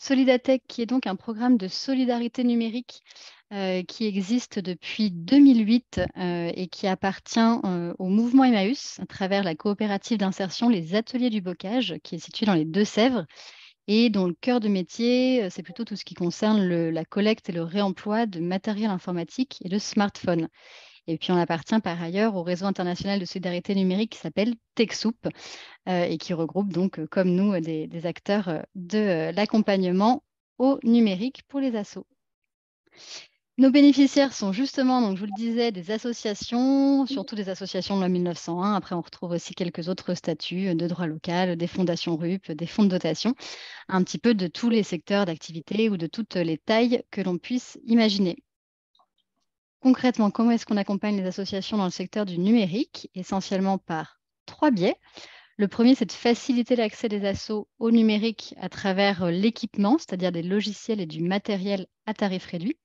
Solidatech, qui est donc un programme de solidarité numérique qui existe depuis 2008 et qui appartient au mouvement Emmaüs à travers la coopérative d'insertion Les Ateliers du Bocage, qui est située dans les Deux-Sèvres et dont le cœur de métier, c'est plutôt tout ce qui concerne la collecte et le réemploi de matériel informatique et de smartphones. Et puis, on appartient par ailleurs au réseau international de solidarité numérique qui s'appelle TechSoup et qui regroupe donc, comme nous, des acteurs de l'accompagnement au numérique pour les assos. Nos bénéficiaires sont justement, donc, je vous le disais, des associations, surtout des associations de loi 1901. Après, on retrouve aussi quelques autres statuts de droit local, des fondations RUP, des fonds de dotation, un petit peu de tous les secteurs d'activité ou de toutes les tailles que l'on puisse imaginer. Concrètement, comment est-ce qu'on accompagne les associations dans le secteur du numérique? Essentiellement par 3 biais. Le premier, c'est de faciliter l'accès des assos au numérique à travers l'équipement, c'est-à-dire des logiciels et du matériel à tarif réduit.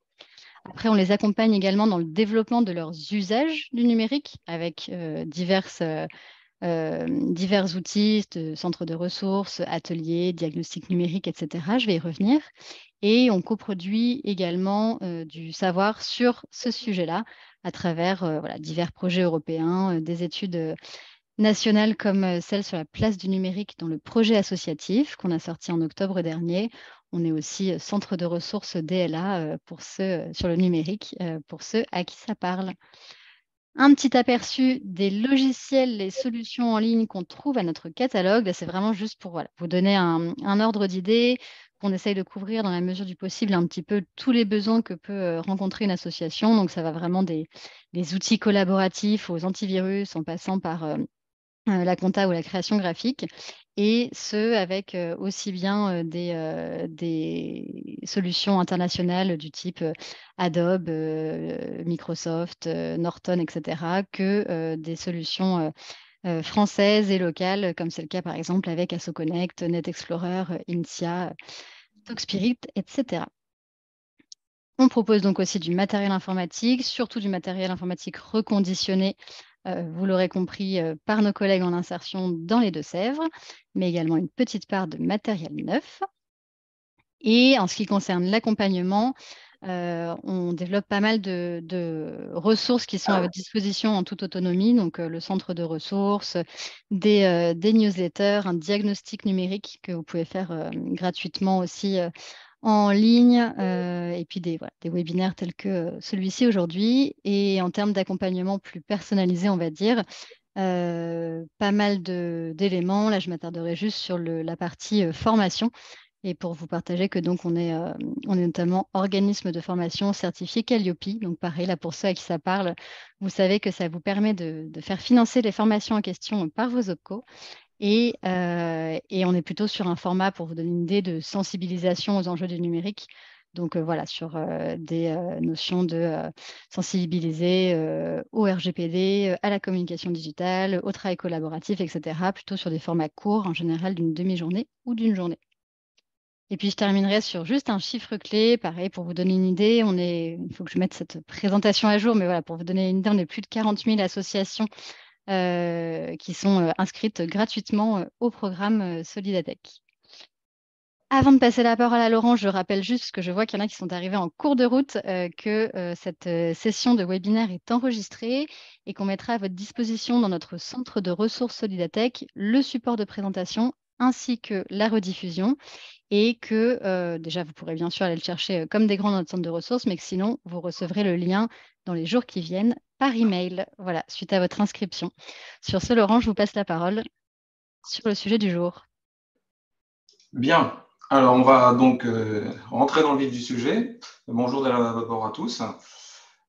Après, on les accompagne également dans le développement de leurs usages du numérique avec divers outils, centres de ressources, ateliers, diagnostics numériques, etc. Je vais y revenir. Et on coproduit également du savoir sur ce sujet-là à travers divers projets européens, des études nationales comme celle sur la place du numérique dans le projet associatif qu'on a sorti en octobre dernier. On est aussi centre de ressources DLA sur le numérique, pour ceux à qui ça parle. Un petit aperçu des logiciels et solutions en ligne qu'on trouve à notre catalogue. Là, c'est vraiment juste pour vous donner un ordre d'idée, qu'on essaye de couvrir dans la mesure du possible un petit peu tous les besoins que peut rencontrer une association. Donc, ça va vraiment des outils collaboratifs aux antivirus en passant par la compta ou la création graphique, et ce, avec aussi bien des solutions internationales du type Adobe, Microsoft, Norton, etc., que des solutions françaises et locales, comme c'est le cas par exemple avec AssoConnect, NetExplorer, INSIA, TalkSpirit, etc. On propose donc aussi du matériel informatique, surtout du matériel informatique reconditionné, vous l'aurez compris, par nos collègues en insertion dans les Deux-Sèvres, mais également une petite part de matériel neuf. Et en ce qui concerne l'accompagnement, on développe pas mal de ressources qui sont à votre disposition en toute autonomie, donc le centre de ressources, des newsletters, un diagnostic numérique que vous pouvez faire gratuitement aussi en ligne, et puis des webinaires tels que celui-ci aujourd'hui. Et en termes d'accompagnement plus personnalisé, on va dire, pas mal d'éléments. Là, je m'attarderai juste sur la partie formation. Et pour vous partager que donc on est notamment organisme de formation certifié Calliope. Donc pareil, là pour ceux à qui ça parle, vous savez que ça vous permet de faire financer les formations en question par vos OPCO. Et on est plutôt sur un format, pour vous donner une idée, de sensibilisation aux enjeux du numérique. Donc voilà, sur des notions de sensibiliser au RGPD, à la communication digitale, au travail collaboratif, etc. Plutôt sur des formats courts, en général d'une demi-journée ou d'une journée. Et puis, je terminerai sur juste un chiffre clé. Pareil, pour vous donner une idée, il faut que je mette cette présentation à jour, mais voilà, pour vous donner une idée, on est plus de 40 000 associations qui sont inscrites gratuitement au programme Solidatech. Avant de passer la parole à Laurent, je rappelle juste, parce que je vois qu'il y en a qui sont arrivés en cours de route, que cette session de webinaire est enregistrée et qu'on mettra à votre disposition dans notre centre de ressources Solidatech le support de présentation ainsi que la rediffusion, et que déjà, vous pourrez bien sûr aller le chercher comme des grands dans notre centre de ressources, mais que sinon, vous recevrez le lien dans les jours qui viennent par email, voilà, suite à votre inscription. Sur ce, Laurent, je vous passe la parole sur le sujet du jour. Bien, alors on va donc rentrer dans le vif du sujet. Bonjour d'abord à tous.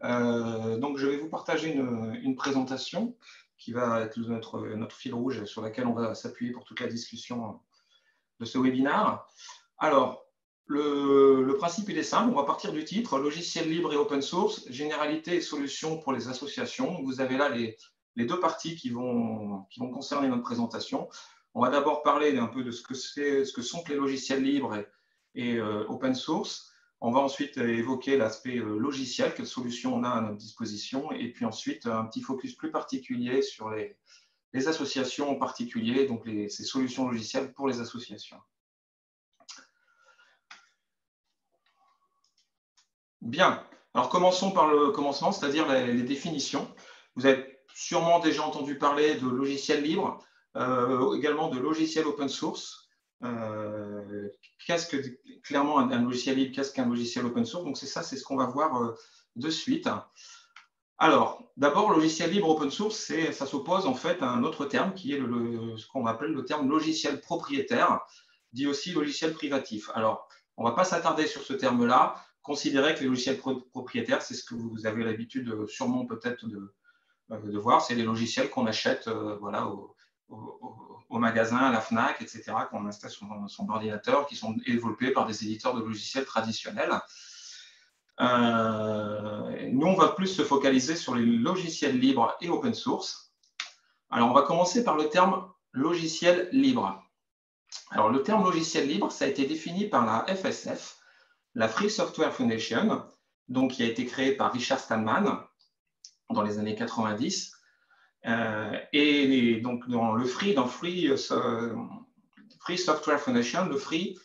Donc je vais vous partager une présentation qui va être notre fil rouge sur laquelle on va s'appuyer pour toute la discussion de ce webinaire. Alors, le principe, il est simple. On va partir du titre, logiciel libre et open source, généralités et solutions pour les associations. Vous avez là les deux parties qui vont concerner notre présentation. On va d'abord parler un peu de ce que sont les logiciels libres et open source. On va ensuite évoquer l'aspect logiciel, quelles solutions on a à notre disposition, et puis ensuite un petit focus plus particulier sur les associations en particulier, donc ces solutions logicielles pour les associations. Bien. Alors, commençons par le commencement, c'est-à-dire les définitions. Vous avez sûrement déjà entendu parler de logiciels libres, également de logiciels open source. Clairement, un logiciel libre, qu'est-ce qu'un logiciel open source? Donc, c'est ça, c'est ce qu'on va voir de suite. Alors, d'abord, logiciel libre open source, ça s'oppose en fait à un autre terme qui est ce qu'on appelle le terme logiciel propriétaire, dit aussi logiciel privatif. Alors, on ne va pas s'attarder sur ce terme-là. Considérez que les logiciels propriétaires, c'est ce que vous avez l'habitude sûrement peut-être de voir, c'est les logiciels qu'on achète voilà, au magasin, à la FNAC, etc., qu'on installe sur son ordinateur, qui sont développés par des éditeurs de logiciels traditionnels. Nous, on va plus se focaliser sur les logiciels libres et open source. Alors, on va commencer par le terme logiciel libre. Alors, le terme logiciel libre, ça a été défini par la FSF, la Free Software Foundation, donc qui a été créée par Richard Stallman dans les années 90. Et donc, dans Free Software Foundation, le free,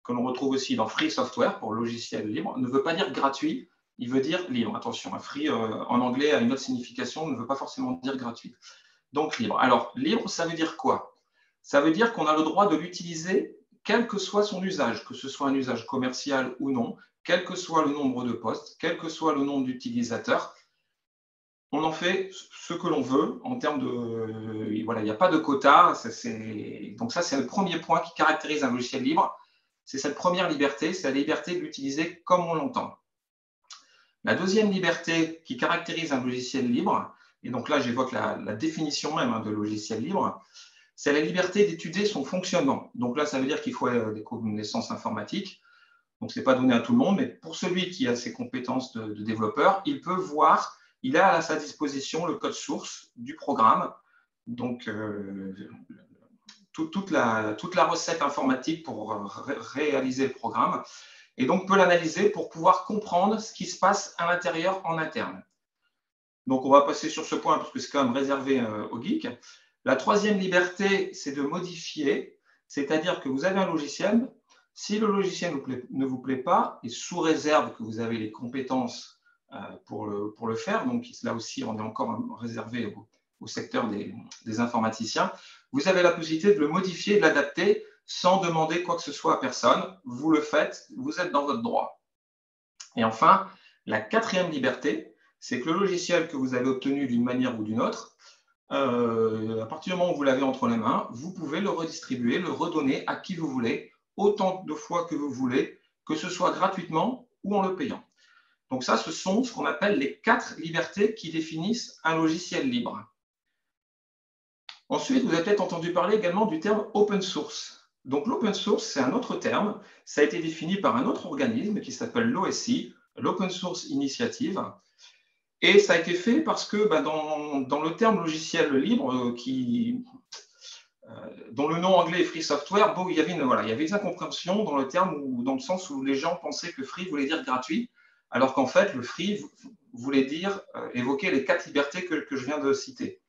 que l'on retrouve aussi dans Free Software pour logiciel libre, ne veut pas dire gratuit, il veut dire libre. Attention, un free en anglais a une autre signification, ne veut pas forcément dire gratuit. Donc libre. Alors, libre, ça veut dire quoi? Ça veut dire qu'on a le droit de l'utiliser quel que soit son usage, que ce soit un usage commercial ou non, quel que soit le nombre de postes, quel que soit le nombre d'utilisateurs. On en fait ce que l'on veut en termes de… Voilà, il n'y a pas de quota. Donc ça, c'est le premier point qui caractérise un logiciel libre. C'est cette première liberté, c'est la liberté de l'utiliser comme on l'entend. La deuxième liberté qui caractérise un logiciel libre, et donc là j'évoque la définition même de logiciel libre, c'est la liberté d'étudier son fonctionnement. Donc là, ça veut dire qu'il faut des connaissances informatiques. Donc ce n'est pas donné à tout le monde, mais pour celui qui a ses compétences de développeur, il peut voir, il a à sa disposition le code source du programme. Donc toute la recette informatique pour réaliser le programme, et donc peut l'analyser pour pouvoir comprendre ce qui se passe à l'intérieur en interne. Donc on va passer sur ce point parce que c'est quand même réservé aux geeks. La troisième liberté, c'est de modifier, c'est-à-dire que vous avez un logiciel, si le logiciel ne vous plaît pas, et sous réserve que vous avez les compétences pour le faire, donc là aussi on est encore réservé au secteur des informaticiens, vous avez la possibilité de le modifier, de l'adapter sans demander quoi que ce soit à personne. Vous le faites, vous êtes dans votre droit. Et enfin, la quatrième liberté, c'est que le logiciel que vous avez obtenu d'une manière ou d'une autre, à partir du moment où vous l'avez entre les mains, vous pouvez le redistribuer, le redonner à qui vous voulez, autant de fois que vous voulez, que ce soit gratuitement ou en le payant. Donc ça, ce sont ce qu'on appelle les 4 libertés qui définissent un logiciel libre. Ensuite, vous avez peut-être entendu parler également du terme open source. Donc l'open source, c'est un autre terme. Ça a été défini par un autre organisme qui s'appelle l'OSI, l'Open Source Initiative. Et ça a été fait parce que dans le terme logiciel libre, dont le nom anglais est Free Software, il y avait une incompréhension dans le terme, dans le sens où les gens pensaient que free voulait dire gratuit, alors qu'en fait, le free voulait dire évoquer les 4 libertés que je viens de citer.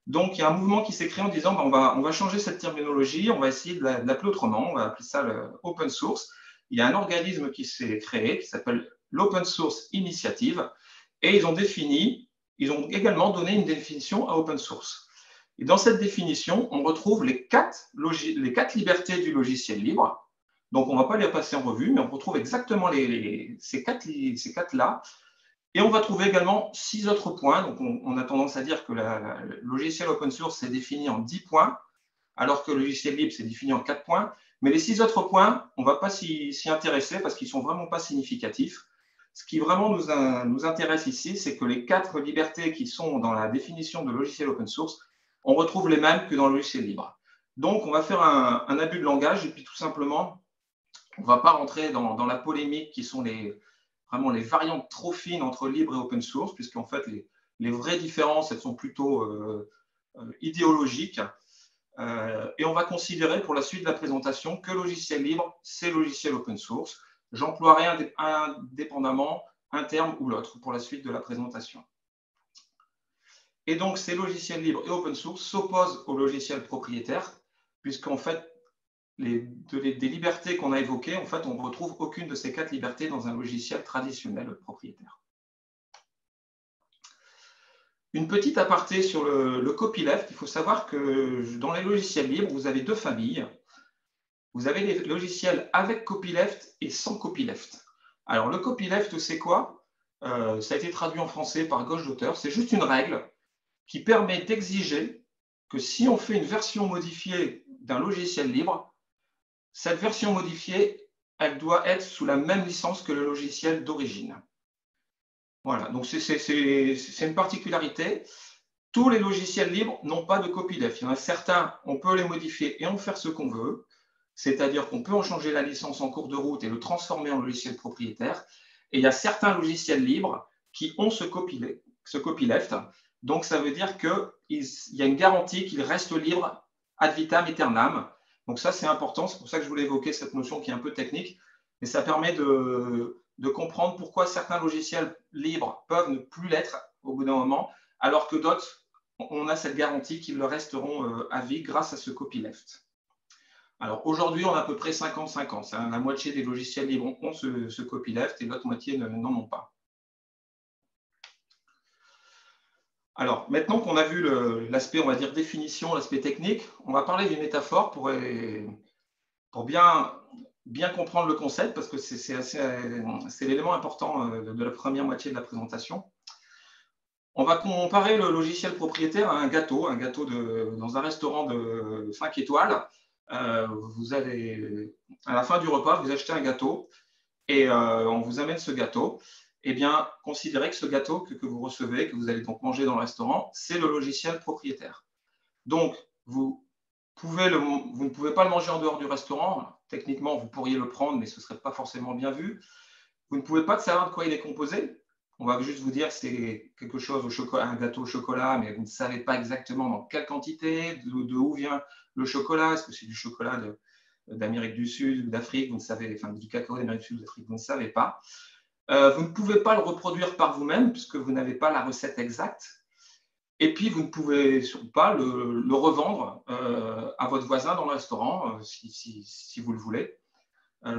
Donc, il y a un mouvement qui s'est créé en disant on va changer cette terminologie, on va essayer de l'appeler autrement, on va appeler ça l'open source. Il y a un organisme qui s'est créé qui s'appelle l'Open Source Initiative, et ils ont également donné une définition à open source. Et dans cette définition, on retrouve les 4 libertés du logiciel libre. Donc, on ne va pas les passer en revue, mais on retrouve exactement ces 4-là. Et on va trouver également 6 autres points. Donc, on a tendance à dire que le logiciel open source est défini en 10 points, alors que le logiciel libre, c'est défini en 4 points. Mais les 6 autres points, on ne va pas s'y intéresser parce qu'ils ne sont vraiment pas significatifs. Ce qui vraiment nous intéresse ici, c'est que les 4 libertés qui sont dans la définition de logiciel open source, on retrouve les mêmes que dans le logiciel libre. Donc, on va faire un abus de langage et puis tout simplement, on ne va pas rentrer dans la polémique qui sont vraiment les variantes trop fines entre libre et open source, puisqu'en fait, les vraies différences, elles sont plutôt idéologiques. Et on va considérer pour la suite de la présentation que logiciel libre, c'est logiciel open source. J'emploierai indépendamment un terme ou l'autre pour la suite de la présentation. Et donc, ces logiciels libres et open source s'opposent aux logiciels propriétaires, puisqu'en fait, des libertés qu'on a évoquées, en fait, on ne retrouve aucune de ces 4 libertés dans un logiciel traditionnel propriétaire. Une petite aparté sur le copyleft, il faut savoir que dans les logiciels libres, vous avez 2 familles. Vous avez les logiciels avec copyleft et sans copyleft. Alors, le copyleft, c'est quoi? Ça a été traduit en français par gauche d'auteur. C'est juste une règle qui permet d'exiger que si on fait une version modifiée d'un logiciel libre, cette version modifiée, elle doit être sous la même licence que le logiciel d'origine. Voilà, donc c'est une particularité. Tous les logiciels libres n'ont pas de copyleft. Il y en a certains, on peut les modifier et en faire ce qu'on veut. C'est-à-dire qu'on peut en changer la licence en cours de route et le transformer en logiciel propriétaire. Et il y a certains logiciels libres qui ont ce copyleft. Donc, ça veut dire qu'il y a une garantie qu'il reste libre ad vitam aeternam. Donc, ça, c'est important. C'est pour ça que je voulais évoquer cette notion qui est un peu technique. Mais ça permet de comprendre pourquoi certains logiciels libres peuvent ne plus l'être au bout d'un moment, alors que d'autres, on a cette garantie qu'ils le resteront à vie grâce à ce copyleft. Alors aujourd'hui, on a à peu près 50-50. La moitié des logiciels libres ont ce copyleft et l'autre moitié n'en ont pas. Alors maintenant qu'on a vu l'aspect, on va dire, définition, l'aspect technique, on va parler d'une métaphore pour bien comprendre le concept, parce que c'est l'élément important de la première moitié de la présentation. On va comparer le logiciel propriétaire à un gâteau dans un restaurant de 5 étoiles. Vous allez, à la fin du repas, vous achetez un gâteau et on vous amène ce gâteau. Eh bien, considérez que ce gâteau que vous recevez, que vous allez donc manger dans le restaurant, c'est le logiciel propriétaire. Donc, vous ne pouvez pas le manger en dehors du restaurant. Techniquement, vous pourriez le prendre, mais ce ne serait pas forcément bien vu. Vous ne pouvez pas savoir de quoi il est composé. On va juste vous dire que c'est quelque chose au chocolat, un gâteau au chocolat, mais vous ne savez pas exactement dans quelle quantité, d'où vient le chocolat. Est-ce que c'est du chocolat d'Amérique du Sud ou d'Afrique? Vous ne savez, enfin du cacao d'Amérique du Sud ou d'Afrique, vous ne savez pas. Vous ne pouvez pas le reproduire par vous-même puisque vous n'avez pas la recette exacte. Et puis, vous ne pouvez surtout pas le revendre à votre voisin dans le restaurant si vous le voulez.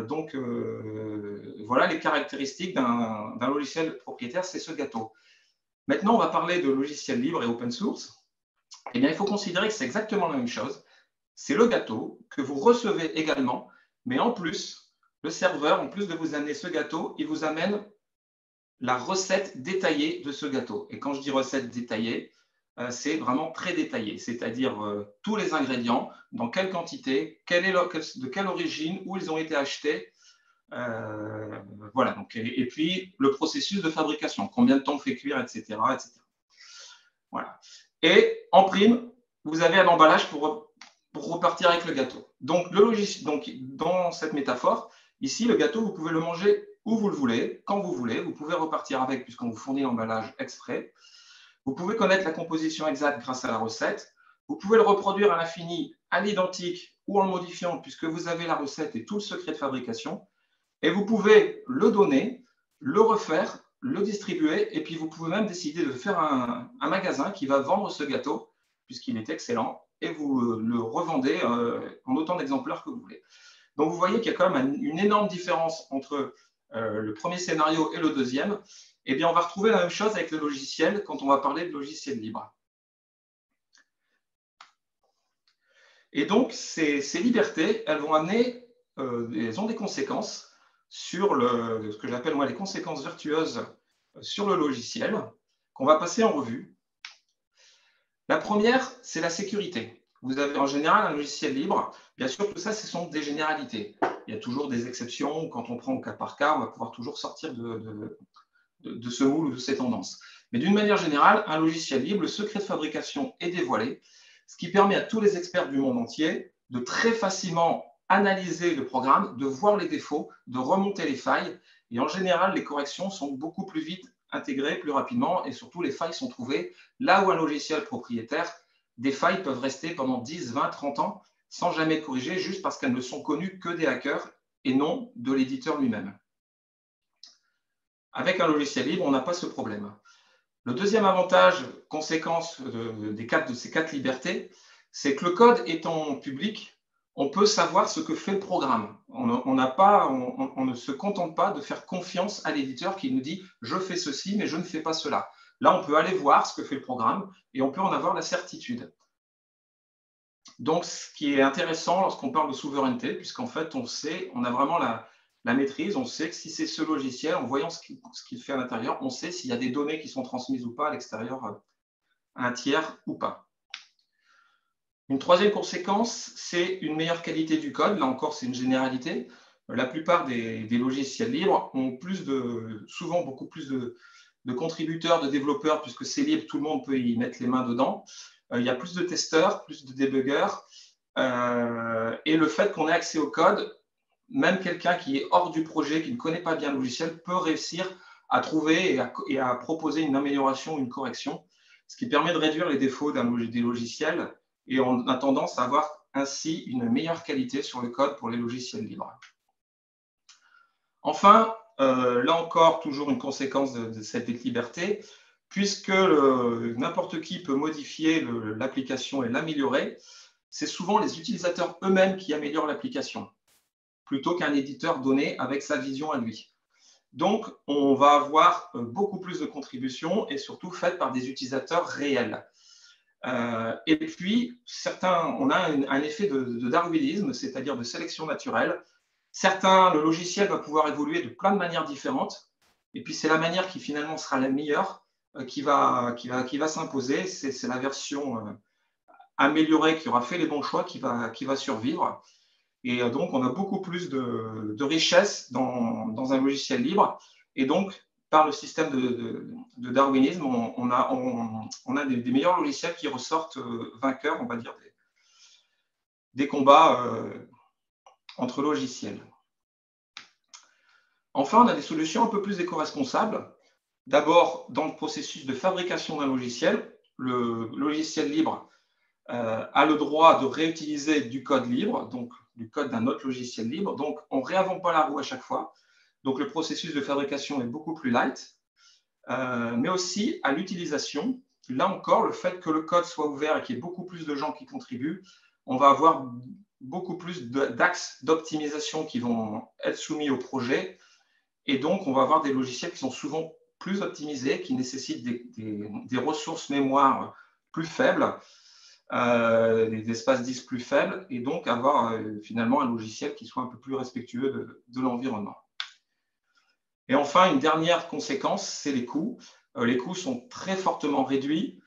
Donc, voilà les caractéristiques d'un logiciel propriétaire, c'est ce gâteau. Maintenant, on va parler de logiciel libre et open source. Eh bien, il faut considérer que c'est exactement la même chose. C'est le gâteau que vous recevez également, mais en plus, le serveur, en plus de vous amener ce gâteau, il vous amène la recette détaillée de ce gâteau. Et quand je dis recette détaillée, c'est vraiment très détaillé, c'est-à-dire tous les ingrédients, dans quelle quantité, de quelle origine, où ils ont été achetés. Voilà, donc, et puis le processus de fabrication, combien de temps on fait cuire, etc., etc. Voilà. Et en prime, vous avez un emballage pour repartir avec le gâteau. Donc, dans cette métaphore, ici, le gâteau, vous pouvez le manger où vous le voulez, quand vous voulez. Vous pouvez repartir avec, puisqu'on vous fournit l'emballage exprès. Vous pouvez connaître la composition exacte grâce à la recette. Vous pouvez le reproduire à l'infini, à l'identique ou en le modifiant, puisque vous avez la recette et tout le secret de fabrication. Et vous pouvez le donner, le refaire, le distribuer, et puis vous pouvez même décider de faire un magasin qui va vendre ce gâteau, puisqu'il est excellent, et vous le revendez en autant d'exemplaires que vous voulez. Donc, vous voyez qu'il y a quand même une énorme différence entre le premier scénario et le deuxième. Eh bien, on va retrouver la même chose avec le logiciel quand on va parler de logiciel libre. Et donc, ces libertés, elles vont amener, elles ont des conséquences sur ce que j'appelle moi les conséquences vertueuses sur le logiciel, qu'on va passer en revue. La première, c'est la sécurité. Vous avez en général un logiciel libre. Bien sûr, tout ça, ce sont des généralités. Il y a toujours des exceptions. Quand on prend au cas par cas, on va pouvoir toujours sortir de ce moule ou de ces tendances. Mais d'une manière générale, un logiciel libre, le secret de fabrication est dévoilé, ce qui permet à tous les experts du monde entier de très facilement analyser le programme, de voir les défauts, de remonter les failles. Et en général, les corrections sont beaucoup plus vite intégrées, plus rapidement, et surtout les failles sont trouvées là où un logiciel propriétaire, des failles peuvent rester pendant 10, 20, 30 ans sans jamais corriger, juste parce qu'elles ne sont connues que des hackers et non de l'éditeur lui-même. Avec un logiciel libre, on n'a pas ce problème. Le deuxième avantage, conséquence de ces 4 libertés, c'est que le code étant public, on peut savoir ce que fait le programme. On ne se contente pas de faire confiance à l'éditeur qui nous dit « je fais ceci, mais je ne fais pas cela ». Là, on peut aller voir ce que fait le programme et on peut en avoir la certitude. Donc, ce qui est intéressant lorsqu'on parle de souveraineté, puisqu'en fait, on sait, on a vraiment la maîtrise, on sait que si c'est ce logiciel, en voyant ce qu'il fait à l'intérieur, on sait s'il y a des données qui sont transmises ou pas à l'extérieur, à un tiers ou pas. Une troisième conséquence, c'est une meilleure qualité du code. Là encore, c'est une généralité. La plupart des logiciels libres ont souvent beaucoup plus de contributeurs, de développeurs, puisque c'est libre, tout le monde peut y mettre les mains dedans. Il y a plus de testeurs, plus de débuggeurs. Et le fait qu'on ait accès au code, même quelqu'un qui est hors du projet, qui ne connaît pas bien le logiciel, peut réussir à trouver et à proposer une amélioration, une correction, ce qui permet de réduire les défauts des logiciels et on a tendance à avoir ainsi une meilleure qualité sur le code pour les logiciels libres. Enfin, là encore, toujours une conséquence de cette liberté, puisque n'importe qui peut modifier l'application et l'améliorer, c'est souvent les utilisateurs eux-mêmes qui améliorent l'application, plutôt qu'un éditeur donné avec sa vision à lui. Donc, on va avoir beaucoup plus de contributions et surtout faites par des utilisateurs réels. Et puis, on a un effet de darwinisme, c'est-à-dire de sélection naturelle. Le logiciel va pouvoir évoluer de plein de manières différentes. Et puis, c'est la manière qui finalement sera la meilleure qui va s'imposer. C'est la version améliorée qui aura fait les bons choix qui va survivre. Et donc, on a beaucoup plus de richesse dans un logiciel libre. Et donc, par le système de darwinisme, on a des meilleurs logiciels qui ressortent vainqueurs, on va dire, des combats entre logiciels. Enfin, on a des solutions un peu plus éco-responsables. D'abord, dans le processus de fabrication d'un logiciel, le logiciel libre a le droit de réutiliser du code libre, donc du code d'un autre logiciel libre. Donc, on ne réinvente pas la roue à chaque fois. Donc, le processus de fabrication est beaucoup plus light. Mais aussi à l'utilisation. Là encore, le fait que le code soit ouvert et qu'il y ait beaucoup plus de gens qui contribuent, on va avoir beaucoup plus d'axes d'optimisation qui vont être soumis au projet. Et donc, on va avoir des logiciels qui sont souvent plus optimisés, qui nécessitent des ressources mémoire plus faibles, des espaces disques plus faibles, et donc avoir finalement un logiciel qui soit un peu plus respectueux de l'environnement. Et enfin, une dernière conséquence, c'est les coûts. Les coûts sont très fortement réduits,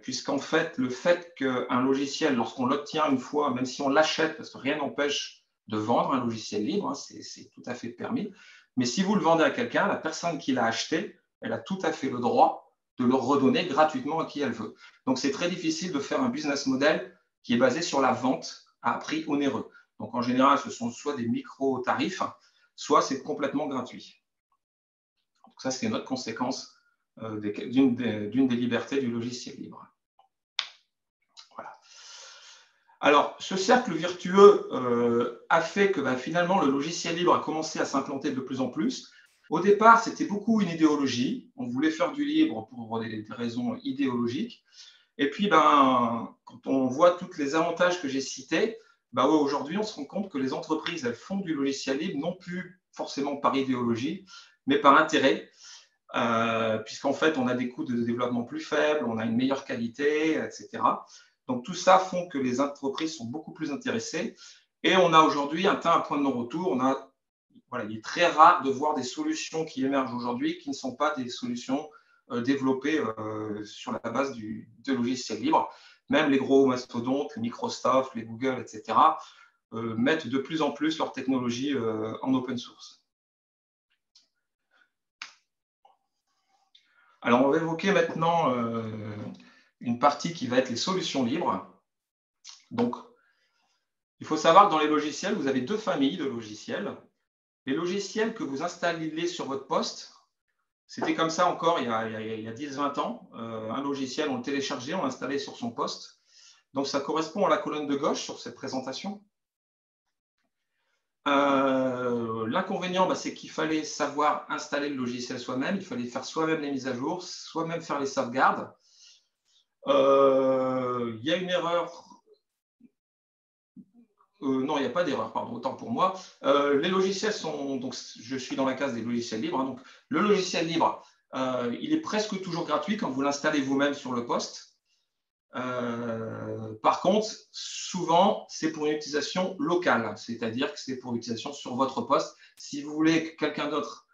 puisqu'en fait, le fait qu'un logiciel, lorsqu'on l'obtient une fois, même si on l'achète, parce que rien n'empêche de vendre un logiciel libre, hein, c'est tout à fait permis, mais si vous le vendez à quelqu'un, la personne qui l'a acheté, elle a tout à fait le droit de le redonner gratuitement à qui elle veut. Donc, c'est très difficile de faire un business model qui est basé sur la vente à prix onéreux. Donc, en général, ce sont soit des micro-tarifs, soit c'est complètement gratuit. Donc ça, c'est une autre conséquence d'une des libertés du logiciel libre. Voilà. Alors, ce cercle vertueux a fait que finalement, le logiciel libre a commencé à s'implanter de plus en plus. Au départ, c'était beaucoup une idéologie. On voulait faire du libre pour des raisons idéologiques. Et puis, quand on voit tous les avantages que j'ai cités, aujourd'hui, on se rend compte que les entreprises, elles font du logiciel libre, non plus forcément par idéologie, mais par intérêt, puisqu'en fait, on a des coûts de développement plus faibles, on a une meilleure qualité, etc. Donc, tout ça font que les entreprises sont beaucoup plus intéressées. Et on a aujourd'hui atteint un point de non-retour. Il est très rare de voir des solutions qui émergent aujourd'hui qui ne sont pas des solutions développées sur la base de logiciels libres. Même les gros mastodontes, les Microsoft, les Google, etc., mettent de plus en plus leur technologie en open source. Alors, on va évoquer maintenant une partie qui va être les solutions libres. Donc, il faut savoir que dans les logiciels, vous avez deux familles de logiciels. Les logiciels que vous installez sur votre poste, c'était comme ça encore il y a 10-20 ans. Un logiciel, on le téléchargeait, on l'installait sur son poste. Donc, ça correspond à la colonne de gauche sur cette présentation. L'inconvénient, c'est qu'il fallait savoir installer le logiciel soi-même. Il fallait faire soi-même les mises à jour, soi-même faire les sauvegardes. Il y a une erreur non, il n'y a pas d'erreur, pardon, autant pour moi. Les logiciels sont, donc je suis dans la case des logiciels libres. Hein, donc le logiciel libre, il est presque toujours gratuit quand vous l'installez vous-même sur le poste. Par contre, souvent, c'est pour une utilisation locale, c'est-à-dire que c'est pour l'utilisation sur votre poste. Si vous voulez que quelqu'un d'autre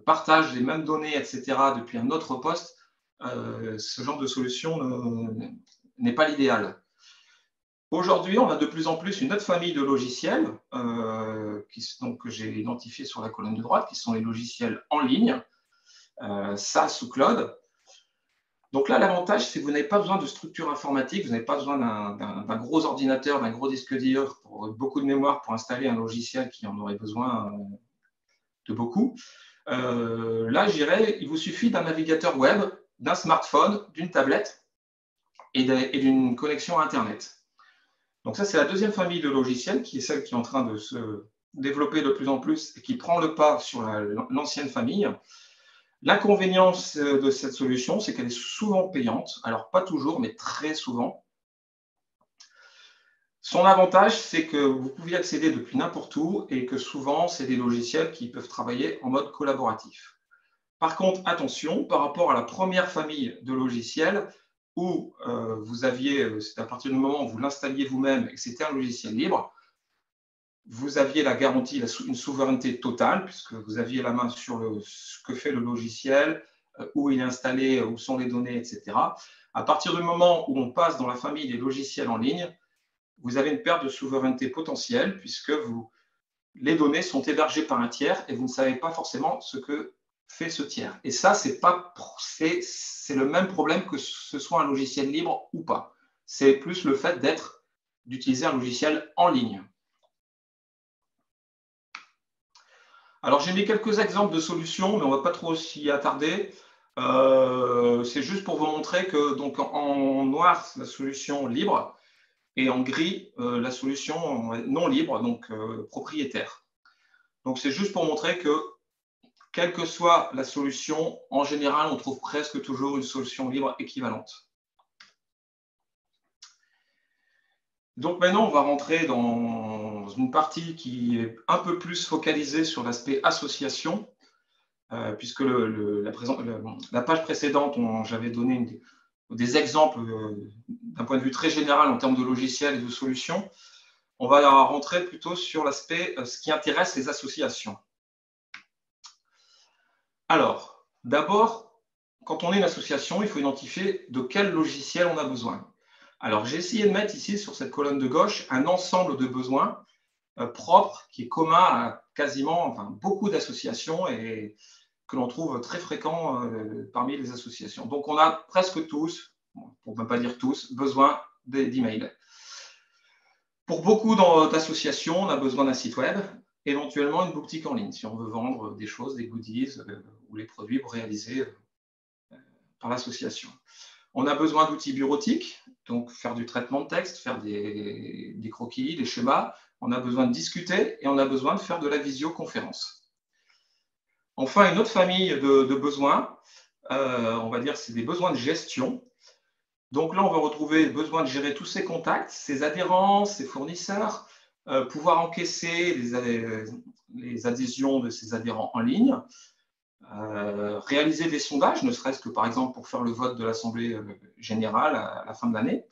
partage les mêmes données, etc., depuis un autre poste, ce genre de solution n'est pas l'idéal. Aujourd'hui, on a de plus en plus une autre famille de logiciels que j'ai identifié sur la colonne de droite, qui sont les logiciels en ligne, SaaS ou cloud. Donc là, l'avantage, c'est que vous n'avez pas besoin de structure informatique, vous n'avez pas besoin d'un gros ordinateur, d'un gros disque dur, pour beaucoup de mémoire pour installer un logiciel qui en aurait besoin de beaucoup. Là, je dirais, il vous suffit d'un navigateur web, d'un smartphone, d'une tablette et d'une connexion à Internet. Donc ça, c'est la deuxième famille de logiciels, qui est celle qui est en train de se développer de plus en plus et qui prend le pas sur l'ancienne famille. L'inconvénient de cette solution, c'est qu'elle est souvent payante. Alors, pas toujours, mais très souvent. Son avantage, c'est que vous pouvez accéder depuis n'importe où et que souvent, c'est des logiciels qui peuvent travailler en mode collaboratif. Par contre, attention, par rapport à la première famille de logiciels, où vous aviez, c'est à partir du moment où vous l'installiez vous-même et que c'était un logiciel libre, vous aviez la garantie, une souveraineté totale, puisque vous aviez la main sur ce que fait le logiciel, où il est installé, où sont les données, etc. À partir du moment où on passe dans la famille des logiciels en ligne, vous avez une perte de souveraineté potentielle, puisque les données sont hébergées par un tiers et vous ne savez pas forcément ce que fait ce tiers. Et ça, c'est le même problème que ce soit un logiciel libre ou pas. C'est plus le fait d'utiliser un logiciel en ligne. Alors, j'ai mis quelques exemples de solutions, mais on ne va pas trop s'y attarder. C'est juste pour vous montrer que, donc, en noir, la solution libre, et en gris, la solution non libre, donc propriétaire. Donc, c'est juste pour montrer que, quelle que soit la solution, en général, on trouve presque toujours une solution libre équivalente. Donc maintenant, on va rentrer dans une partie qui est un peu plus focalisée sur l'aspect association, puisque la page précédente, j'avais donné des exemples d'un point de vue très général en termes de logiciels et de solutions. On va rentrer plutôt sur l'aspect, ce qui intéresse les associations. Alors, d'abord, quand on est une association, il faut identifier de quel logiciel on a besoin. Alors, j'ai essayé de mettre ici, sur cette colonne de gauche, un ensemble de besoins propres qui est commun à quasiment beaucoup d'associations et que l'on trouve très fréquent parmi les associations. Donc, on a presque tous, pour ne pas dire tous, besoin d'emails. Pour beaucoup d'associations, on a besoin d'un site web, éventuellement une boutique en ligne, si on veut vendre des choses, des goodies ou les produits réalisés par l'association. On a besoin d'outils bureautiques, donc faire du traitement de texte, faire des croquis, des schémas. On a besoin de discuter et on a besoin de faire de la visioconférence. Enfin, une autre famille de besoins, on va dire, c'est des besoins de gestion. Donc là, on va retrouver le besoin de gérer tous ses contacts, ses adhérents, ses fournisseurs, pouvoir encaisser les adhésions de ses adhérents en ligne, réaliser des sondages, ne serait-ce que par exemple pour faire le vote de l'Assemblée générale à la fin de l'année,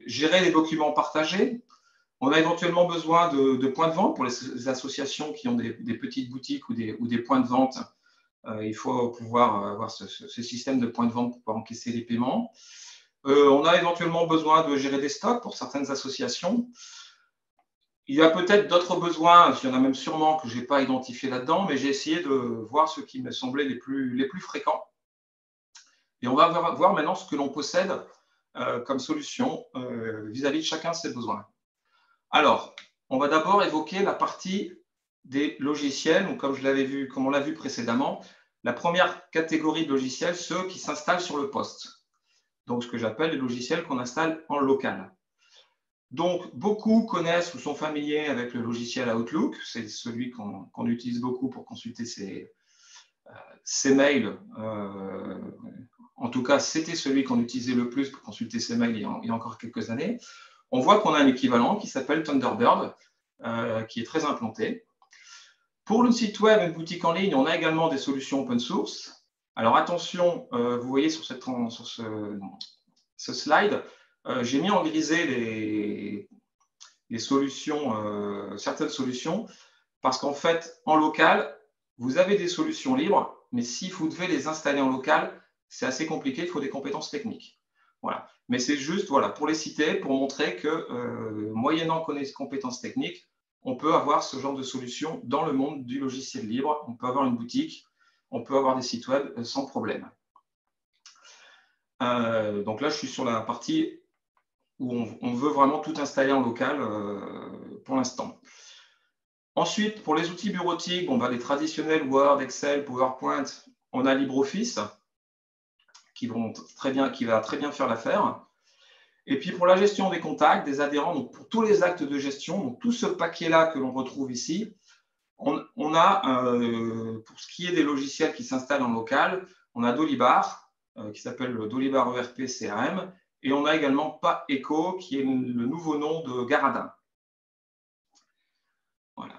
gérer les documents partagés. On a éventuellement besoin de points de vente pour les associations qui ont des petites boutiques ou des points de vente. Il faut pouvoir avoir ce système de points de vente pour pouvoir encaisser les paiements. On a éventuellement besoin de gérer des stocks pour certaines associations. Il y a peut-être d'autres besoins, il y en a même sûrement que je n'ai pas identifié là-dedans, mais j'ai essayé de voir ceux qui me semblaient les plus fréquents. Et on va voir maintenant ce que l'on possède comme solution vis-à-vis de chacun de ces besoins. Alors, on va d'abord évoquer la partie des logiciels, ou comme on l'a vu précédemment, la première catégorie de logiciels, ceux qui s'installent sur le poste. Donc, ce que j'appelle les logiciels qu'on installe en local. Donc, beaucoup connaissent ou sont familiers avec le logiciel Outlook. C'est celui qu'on utilise beaucoup pour consulter ses mails. En tout cas, c'était celui qu'on utilisait le plus pour consulter ses mails il y a encore quelques années. on voit qu'on a un équivalent qui s'appelle Thunderbird, qui est très implanté. Pour le site web et une boutique en ligne, on a également des solutions open source. Alors attention, vous voyez sur ce slide, j'ai mis en grisé les solutions, certaines solutions, parce qu'en fait, en local, vous avez des solutions libres, mais si vous devez les installer en local, c'est assez compliqué, il faut des compétences techniques. Voilà. Mais c'est juste voilà, pour les citer, pour montrer que moyennant compétences techniques, on peut avoir ce genre de solution dans le monde du logiciel libre. On peut avoir une boutique, on peut avoir des sites web sans problème. Donc là, je suis sur la partie où on veut vraiment tout installer en local pour l'instant. Ensuite, pour les outils bureautiques, on va les traditionnels Word, Excel, PowerPoint. On a LibreOffice qui va très bien faire l'affaire. Et puis pour la gestion des contacts, des adhérents, donc pour tous les actes de gestion, donc tout ce paquet-là que l'on retrouve ici, on a, pour ce qui est des logiciels qui s'installent en local, on a Dolibar, qui s'appelle Dolibar ERP CRM, et on a également PAECO, qui est le nouveau nom de Garadin. Voilà.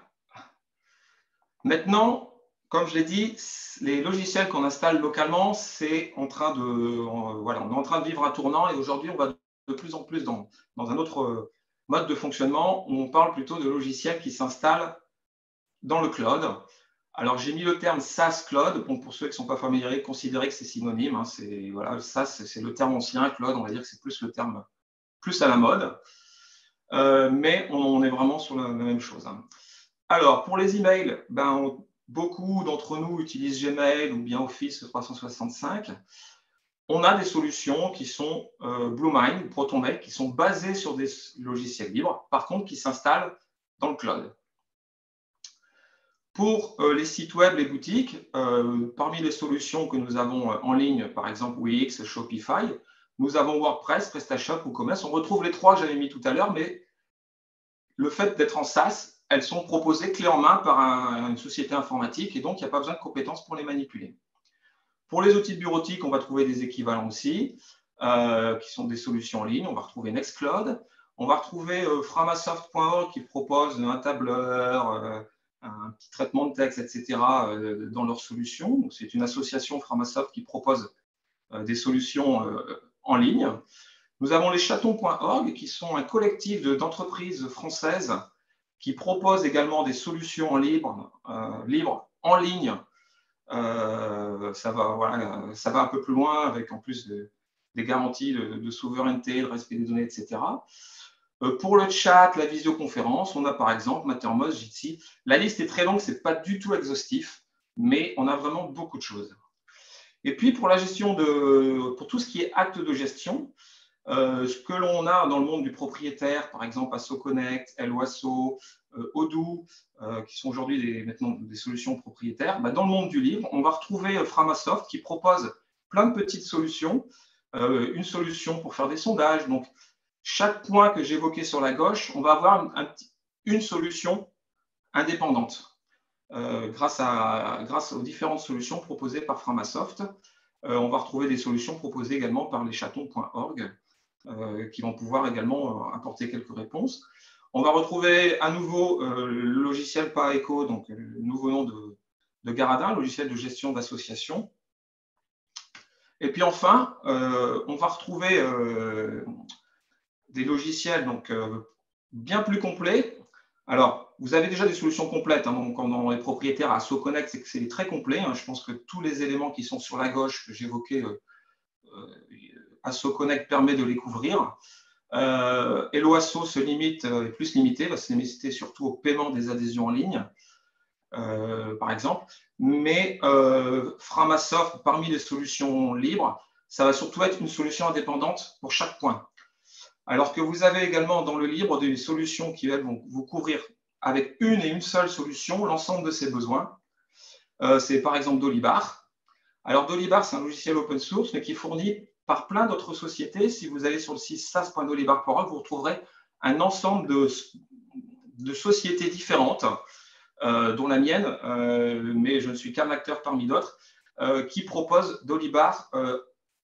Maintenant, comme je l'ai dit, les logiciels qu'on installe localement, on est en train de vivre un tournant, et aujourd'hui, on va de plus en plus dans un autre mode de fonctionnement où on parle plutôt de logiciels qui s'installent dans le cloud. Alors, j'ai mis le terme SaaS Cloud. Bon, pour ceux qui ne sont pas familiers, considérez que c'est synonyme. Hein, voilà, SaaS, c'est le terme ancien. Cloud, on va dire que c'est plus le terme plus à la mode. Mais on est vraiment sur la même chose. Hein. Alors, pour les emails, beaucoup d'entre nous utilisent Gmail ou bien Office 365. On a des solutions qui sont Bluemind, ProtonMail, qui sont basées sur des logiciels libres, par contre, qui s'installent dans le cloud. Pour les sites web, les boutiques, parmi les solutions que nous avons en ligne, par exemple Wix, Shopify, nous avons WordPress, PrestaShop, WooCommerce. On retrouve les trois que j'avais mis tout à l'heure, mais le fait d'être en SaaS, elles sont proposées clé en main par une société informatique et donc il n'y a pas besoin de compétences pour les manipuler. Pour les outils bureautiques, on va trouver des équivalents aussi, qui sont des solutions en ligne. On va retrouver Nextcloud. On va retrouver Framasoft.org qui propose un tableur, un petit traitement de texte, etc. Dans leurs solutions. C'est une association Framasoft qui propose des solutions en ligne. Nous avons les chatons.org qui sont un collectif d'entreprises françaises qui proposent également des solutions libres en ligne. Ça va un peu plus loin avec en plus des garanties de souveraineté, de respect des données, etc. Pour le chat, la visioconférence, on a par exemple Mattermost, Jitsi. La liste est très longue, ce n'est pas du tout exhaustif, mais on a vraiment beaucoup de choses. Et puis pour la gestion pour tout ce qui est acte de gestion, ce que l'on a dans le monde du propriétaire, par exemple AssoConnect, Eloasso, Odoo, qui sont aujourd'hui maintenant des solutions propriétaires, dans le monde du livre, on va retrouver Framasoft qui propose plein de petites solutions. Une solution pour faire des sondages. Donc, chaque point que j'évoquais sur la gauche, on va avoir une solution indépendante grâce aux différentes solutions proposées par Framasoft. On va retrouver des solutions proposées également par les chatons.org qui vont pouvoir également apporter quelques réponses. On va retrouver à nouveau le logiciel PAECO, donc le nouveau nom de Garadin, logiciel de gestion d'association. Et puis enfin, on va retrouver des logiciels donc, bien plus complets. Alors, vous avez déjà des solutions complètes. Hein, donc, dans les propriétaires à AssoConnect, c'est très complet. Hein, je pense que tous les éléments qui sont sur la gauche que j'évoquais, AssoConnect permet de les couvrir. Eloasso est plus limité, va se limiter surtout au paiement des adhésions en ligne, par exemple. Mais Framasoft, parmi les solutions libres, ça va surtout être une solution indépendante pour chaque point. Alors que vous avez également dans le libre des solutions qui vont vous couvrir avec une et une seule solution l'ensemble de ces besoins. C'est par exemple Dolibar. Alors Dolibar, c'est un logiciel open source, mais qui est fourni par plein d'autres sociétés. Si vous allez sur le site sas.dolibar.org, vous retrouverez un ensemble de sociétés différentes, dont la mienne, mais je ne suis qu'un acteur parmi d'autres, qui proposent Dolibar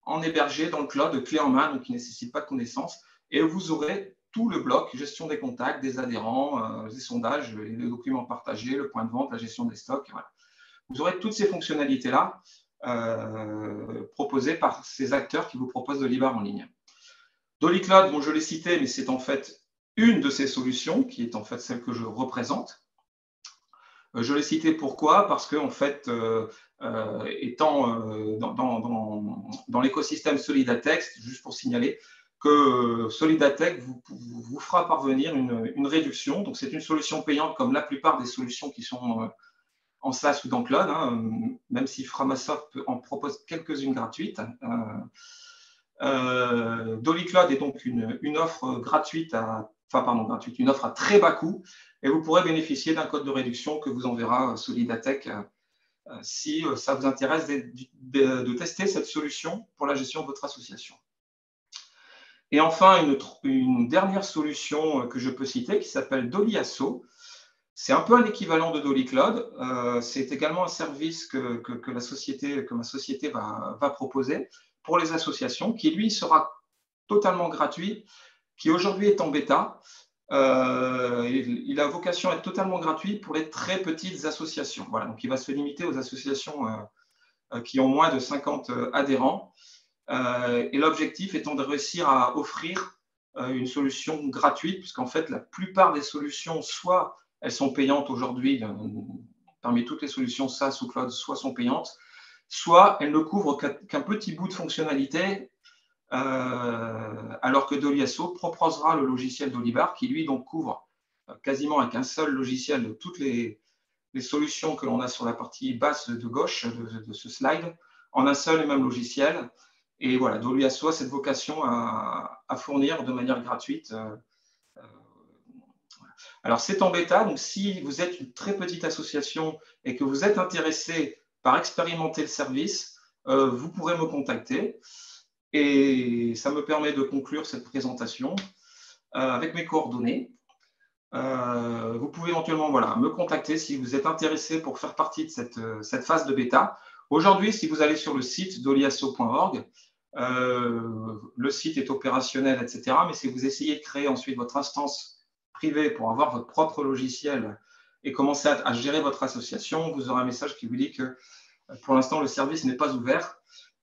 en hébergé dans le cloud, clé en main, donc qui ne nécessite pas de connaissances. Et vous aurez tout le bloc, gestion des contacts, des adhérents, des sondages, les documents partagés, le point de vente, la gestion des stocks. Voilà. Vous aurez toutes ces fonctionnalités-là proposées par ces acteurs qui vous proposent Dolibar en ligne. Dolicloud, bon, je l'ai cité, mais c'est en fait une de ces solutions qui est en fait celle que je représente. Je l'ai cité pourquoi? Parce que en fait, étant dans l'écosystème Solidatex, juste pour signaler que Solidatex vous fera parvenir une réduction. Donc, c'est une solution payante comme la plupart des solutions qui sont en SaaS ou dans Cloud, hein, même si Framasoft en propose quelques-unes gratuites. Dolicloud est donc une offre gratuite une offre à très bas coût, et vous pourrez bénéficier d'un code de réduction que vous enverra Solidatech si ça vous intéresse de tester cette solution pour la gestion de votre association. Et enfin, une dernière solution que je peux citer qui s'appelle Doliasso. C'est un peu un équivalent de Dolicloud. C'est également un service que ma société va proposer pour les associations, qui lui sera totalement gratuit, qui aujourd'hui est en bêta. Il a vocation à être totalement gratuit pour les très petites associations. Voilà, donc il va se limiter aux associations qui ont moins de 50 adhérents. Et l'objectif étant de réussir à offrir une solution gratuite, puisqu'en fait, la plupart des solutions, soit elles sont payantes aujourd'hui, parmi toutes les solutions SaaS ou Cloud, soit sont payantes, soit elles ne couvrent qu'un petit bout de fonctionnalité, alors que Doliasso proposera le logiciel Dolibar qui, lui, donc couvre quasiment avec un seul logiciel de toutes les solutions que l'on a sur la partie basse de gauche de ce slide, en un seul et même logiciel. Et voilà, Doliasso a cette vocation à fournir de manière gratuite. Alors, c'est en bêta, donc si vous êtes une très petite association et que vous êtes intéressé par expérimenter le service, vous pourrez me contacter. Et ça me permet de conclure cette présentation avec mes coordonnées. Vous pouvez éventuellement me contacter si vous êtes intéressé pour faire partie de cette phase de bêta. Aujourd'hui, si vous allez sur le site doliasso.org, le site est opérationnel, etc. Mais si vous essayez de créer ensuite votre instance privée pour avoir votre propre logiciel et commencer à gérer votre association, vous aurez un message qui vous dit que pour l'instant, le service n'est pas ouvert.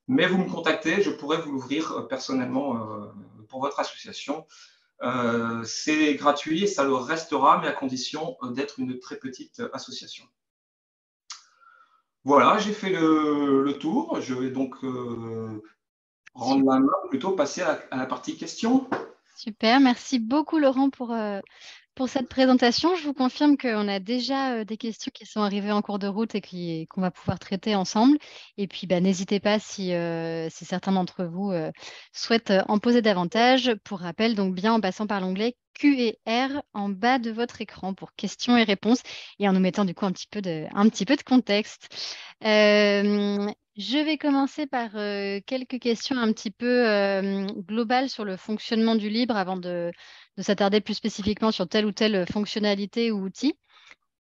Mais vous me contactez, je pourrais vous l'ouvrir personnellement pour votre association. C'est gratuit et ça le restera, mais à condition d'être une très petite association. Voilà, j'ai fait le tour. Je vais donc rendre la main, plutôt passer à la partie questions. Super, merci beaucoup Laurent pour cette présentation. Je vous confirme qu'on a déjà des questions qui sont arrivées en cours de route et qu'on va pouvoir traiter ensemble. Et puis, n'hésitez pas si certains d'entre vous souhaitent en poser davantage. Pour rappel, donc bien en passant par l'onglet Q&R en bas de votre écran pour questions et réponses et en nous mettant du coup un petit peu de contexte. Je vais commencer par quelques questions un petit peu globales sur le fonctionnement du libre avant de s'attarder plus spécifiquement sur telle ou telle fonctionnalité ou outil.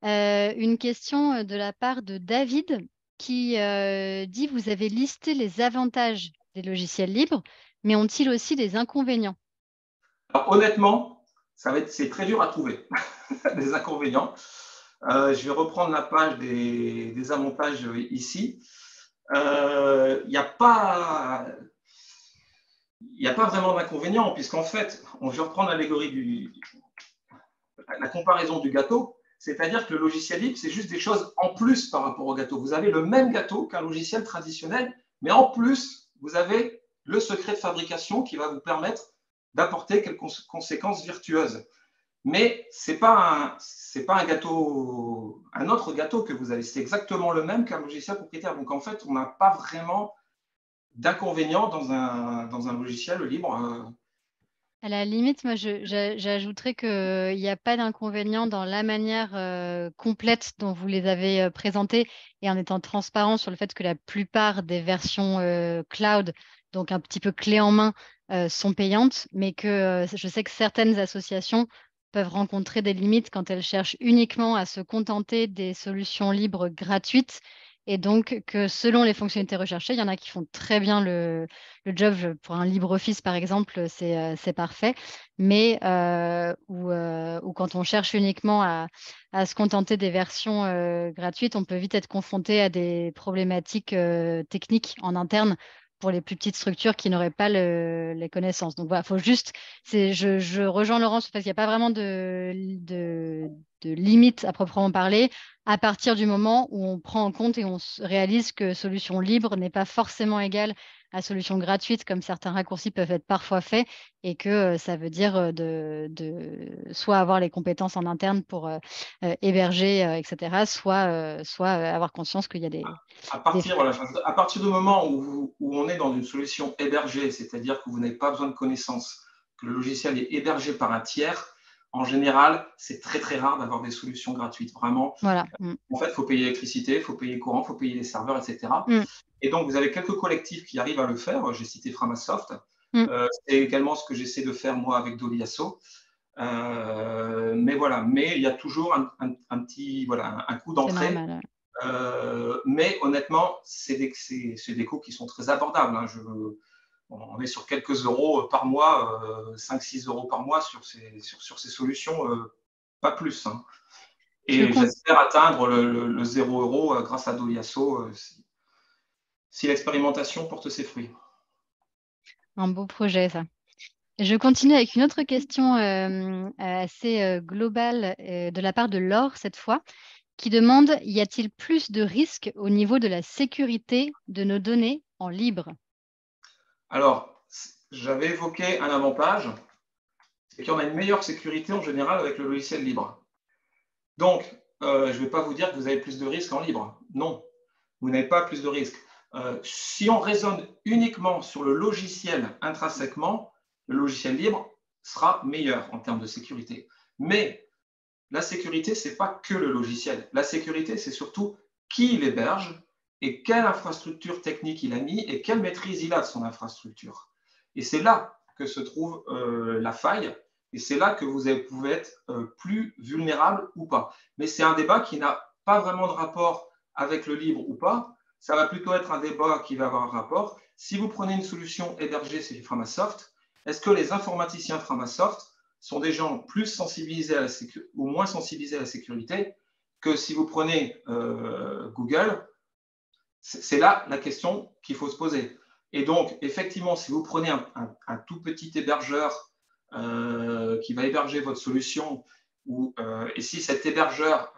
Une question de la part de David qui dit « Vous avez listé les avantages des logiciels libres, mais ont-ils aussi des inconvénients ?» Alors, honnêtement, c'est très dur à trouver, des inconvénients. Je vais reprendre la page des avantages ici. Il n'y a pas vraiment d'inconvénients, puisqu'en fait, je vais reprendre l'allégorie la comparaison du gâteau, c'est-à-dire que le logiciel libre, c'est juste des choses en plus par rapport au gâteau. Vous avez le même gâteau qu'un logiciel traditionnel, mais en plus, vous avez le secret de fabrication qui va vous permettre d'apporter quelques conséquences virtueuses. Mais ce n'est pas un gâteau, un autre gâteau que vous avez. C'est exactement le même qu'un logiciel propriétaire. Donc, en fait, on n'a pas vraiment d'inconvénients dans un logiciel libre. À la limite, moi, j'ajouterais qu'il n'y a pas d'inconvénient dans la manière complète dont vous les avez présentées et en étant transparent sur le fait que la plupart des versions cloud, donc un petit peu clé en main, sont payantes, mais que je sais que certaines associations peuvent rencontrer des limites quand elles cherchent uniquement à se contenter des solutions libres gratuites et donc que selon les fonctionnalités recherchées, il y en a qui font très bien le job. Pour un LibreOffice, par exemple, c'est parfait, mais ou quand on cherche uniquement à se contenter des versions gratuites, on peut vite être confronté à des problématiques techniques en interne pour les plus petites structures qui n'auraient pas les connaissances. Donc voilà, faut juste, je rejoins Laurence parce qu'il n'y a pas vraiment de limite à proprement parler à partir du moment où on prend en compte et on réalise que solution libre n'est pas forcément égale à solution gratuite, comme certains raccourcis peuvent être parfois faits, et que ça veut dire soit avoir les compétences en interne pour héberger, etc., soit avoir conscience qu'il y a des frais. Voilà, à partir du moment où on est dans une solution hébergée, c'est-à-dire que vous n'avez pas besoin de connaissances, que le logiciel est hébergé par un tiers, en général, c'est très très rare d'avoir des solutions gratuites. Vraiment, Voilà. en fait, il faut payer l'électricité, il faut payer le courant, il faut payer les serveurs, etc. Mm. Et donc, vous avez quelques collectifs qui arrivent à le faire. J'ai cité Framasoft. Mm. C'est également ce que j'essaie de faire moi avec Doliasso. Mais voilà, mais il y a toujours un petit voilà, un coût C'est d'entrée. normal. Mais honnêtement, c'est des coûts qui sont très abordables. Hein. On est sur quelques euros par mois, 5-6 euros par mois sur ces solutions, pas plus. Hein. Et j'espère atteindre le 0 euro grâce à Doliasso si l'expérimentation porte ses fruits. Un beau projet, ça. Je continue avec une autre question assez globale de la part de Laure cette fois, qui demande: y a-t-il plus de risques au niveau de la sécurité de nos données en libre? Alors, j'avais évoqué un avant-page, c'est qu'on a une meilleure sécurité en général avec le logiciel libre. Donc, je ne vais pas vous dire que vous avez plus de risques en libre. Non, vous n'avez pas plus de risques. Si on raisonne uniquement sur le logiciel intrinsèquement, le logiciel libre sera meilleur en termes de sécurité. Mais la sécurité, ce n'est pas que le logiciel. La sécurité, c'est surtout qui l'héberge et quelle infrastructure technique il a mis et quelle maîtrise il a de son infrastructure. Et c'est là que se trouve la faille. Et c'est là que vous pouvez être plus vulnérable ou pas. Mais c'est un débat qui n'a pas vraiment de rapport avec le libre ou pas. Ça va plutôt être un débat qui va avoir un rapport. Si vous prenez une solution hébergée sur Framasoft, est-ce que les informaticiens Framasoft sont des gens plus sensibilisés à la sécurité ou moins sensibilisés à la sécurité que si vous prenez Google? C'est là la question qu'il faut se poser. Et donc, effectivement, si vous prenez un tout petit hébergeur qui va héberger votre solution, et si cet hébergeur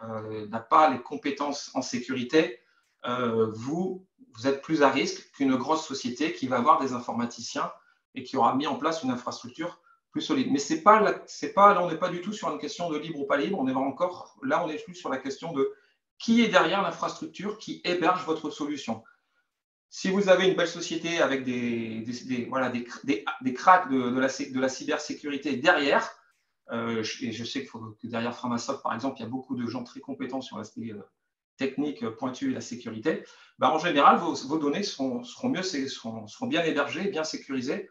n'a pas les compétences en sécurité, vous êtes plus à risque qu'une grosse société qui va avoir des informaticiens et qui aura mis en place une infrastructure plus solide. Mais là, on n'est pas du tout sur une question de libre ou pas libre, on est plus sur la question de qui est derrière l'infrastructure qui héberge votre solution. Si vous avez une belle société avec des cracks de la cybersécurité derrière, et je sais que derrière Framasoft, par exemple, il y a beaucoup de gens très compétents sur l'aspect technique pointu et la sécurité, en général, vos données seront bien hébergées, bien sécurisées,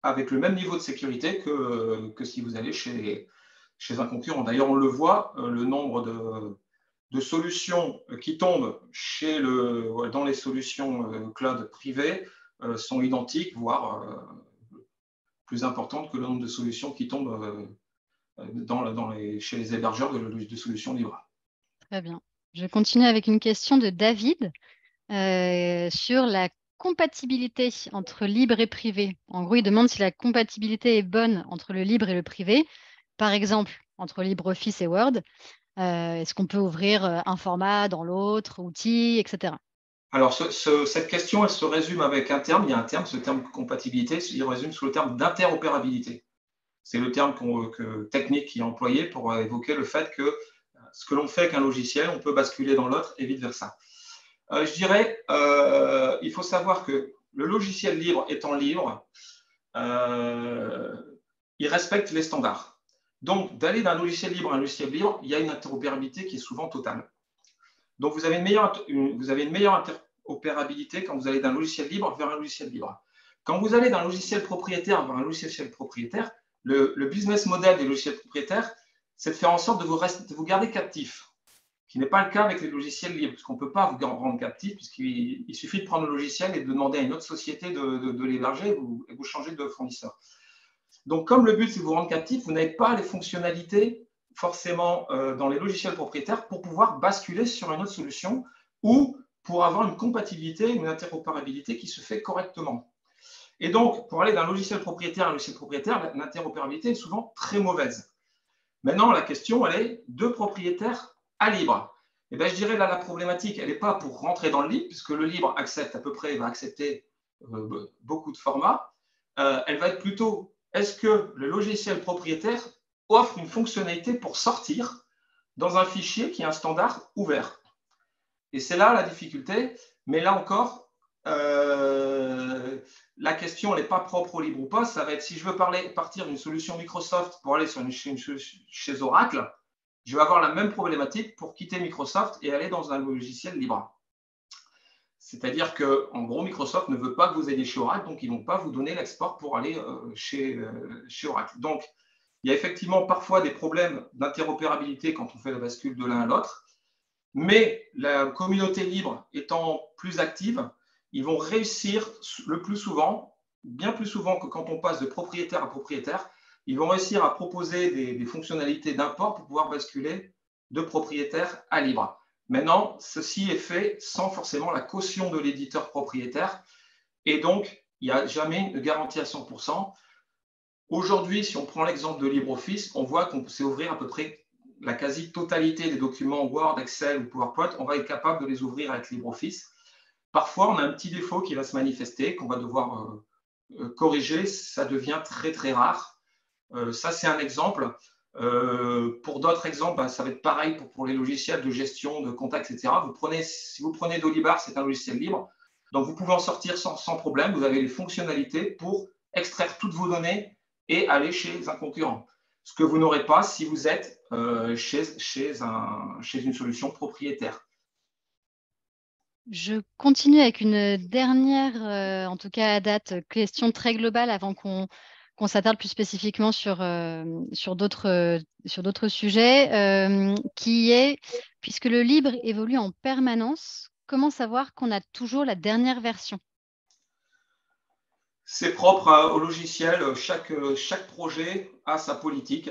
avec le même niveau de sécurité que si vous allez chez un concurrent. D'ailleurs, on le voit, le nombre de solutions qui tombent dans les solutions cloud privées sont identiques, voire plus importantes que le nombre de solutions qui tombent chez les hébergeurs de solutions libres. Très bien. Je continue avec une question de David sur la compatibilité entre libre et privé. En gros, il demande si la compatibilité est bonne entre le libre et le privé. Par exemple, entre LibreOffice et Word, est-ce qu'on peut ouvrir un format dans l'autre, outil, etc. Alors, cette question, elle se résume avec un terme. Il y a un terme, ce terme compatibilité, il résume sous le terme d'interopérabilité. C'est le terme technique qui est employé pour évoquer le fait que ce que l'on fait avec un logiciel, on peut basculer dans l'autre et vice-versa. Je dirais, il faut savoir que le logiciel libre étant libre, il respecte les standards. Donc, d'aller d'un logiciel libre à un logiciel libre, il y a une interopérabilité qui est souvent totale. Donc, vous avez une meilleure interopérabilité quand vous allez d'un logiciel libre vers un logiciel libre. Quand vous allez d'un logiciel propriétaire vers un logiciel propriétaire, le business model des logiciels propriétaires, c'est de faire en sorte de vous garder captif. qui n'est pas le cas avec les logiciels libres, parce qu'on ne peut pas vous rendre captif, puisqu'il suffit de prendre le logiciel et de demander à une autre société de l'héberger et vous changez de fournisseur. Donc, comme le but, c'est de vous rendre captif, vous n'avez pas les fonctionnalités forcément dans les logiciels propriétaires pour pouvoir basculer sur une autre solution ou pour avoir une compatibilité, une interopérabilité qui se fait correctement. Et donc, pour aller d'un logiciel propriétaire à un logiciel propriétaire, l'interopérabilité est souvent très mauvaise. Maintenant, la question, elle est de propriétaire à libre. Et bien, je dirais là, la problématique, elle n'est pas pour rentrer dans le libre, puisque le libre accepte à peu près, va accepter beaucoup de formats. Elle va être plutôt, est-ce que le logiciel propriétaire offre une fonctionnalité pour sortir dans un fichier qui est un standard ouvert? Et c'est là la difficulté, mais là encore, la question n'est pas propre au libre ou pas, ça va être si je veux partir d'une solution Microsoft pour aller chez Oracle, je vais avoir la même problématique pour quitter Microsoft et aller dans un logiciel libre. C'est-à-dire qu'en gros, Microsoft ne veut pas que vous ayez chez Oracle, donc ils ne vont pas vous donner l'export pour aller chez Oracle. Donc, il y a effectivement parfois des problèmes d'interopérabilité quand on fait la bascule de l'un à l'autre, mais la communauté libre étant plus active, ils vont réussir le plus souvent, bien plus souvent que quand on passe de propriétaire à propriétaire, ils vont réussir à proposer des fonctionnalités d'import pour pouvoir basculer de propriétaire à libre. Maintenant, ceci est fait sans forcément la caution de l'éditeur propriétaire et donc il n'y a jamais une garantie à 100%. Aujourd'hui, si on prend l'exemple de LibreOffice, on voit qu'on sait ouvrir à peu près la quasi-totalité des documents Word, Excel ou PowerPoint, on va être capable de les ouvrir avec LibreOffice. Parfois, on a un petit défaut qui va se manifester, qu'on va devoir corriger. Ça devient très, très rare. Ça, c'est un exemple. Pour d'autres exemples, ça va être pareil pour les logiciels de gestion de contacts, etc. Si vous prenez Dolibar, c'est un logiciel libre. Donc, vous pouvez en sortir sans problème. Vous avez les fonctionnalités pour extraire toutes vos données et aller chez un concurrent. Ce que vous n'aurez pas si vous êtes chez une solution propriétaire. Je continue avec une dernière, en tout cas à date, question très globale avant qu'on s'attarde plus spécifiquement sur d'autres sujets, qui est, puisque le libre évolue en permanence, comment savoir qu'on a toujours la dernière version? C'est propre au logiciel. Chaque projet a sa politique.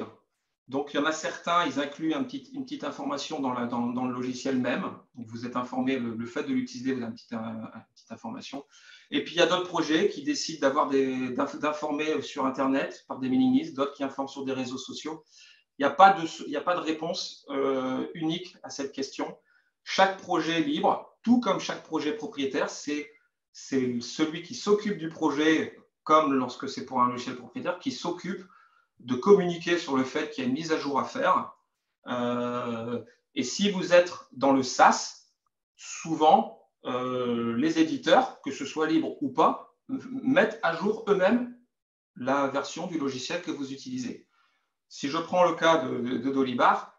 Donc, il y en a certains, ils incluent une petite information dans le logiciel même. Donc, vous êtes informé, le fait de l'utiliser, vous avez une petite information. Et puis, il y a d'autres projets qui décident d'informer sur Internet par des mailing lists, d'autres qui informent sur des réseaux sociaux. Il n'y a pas de réponse unique à cette question. Chaque projet libre, tout comme chaque projet propriétaire, c'est celui qui s'occupe du projet, comme lorsque c'est pour un logiciel propriétaire, qui s'occupe de communiquer sur le fait qu'il y a une mise à jour à faire. Et si vous êtes dans le SaaS, souvent, les éditeurs, que ce soit libre ou pas, mettent à jour eux-mêmes la version du logiciel que vous utilisez. Si je prends le cas de Dolibar,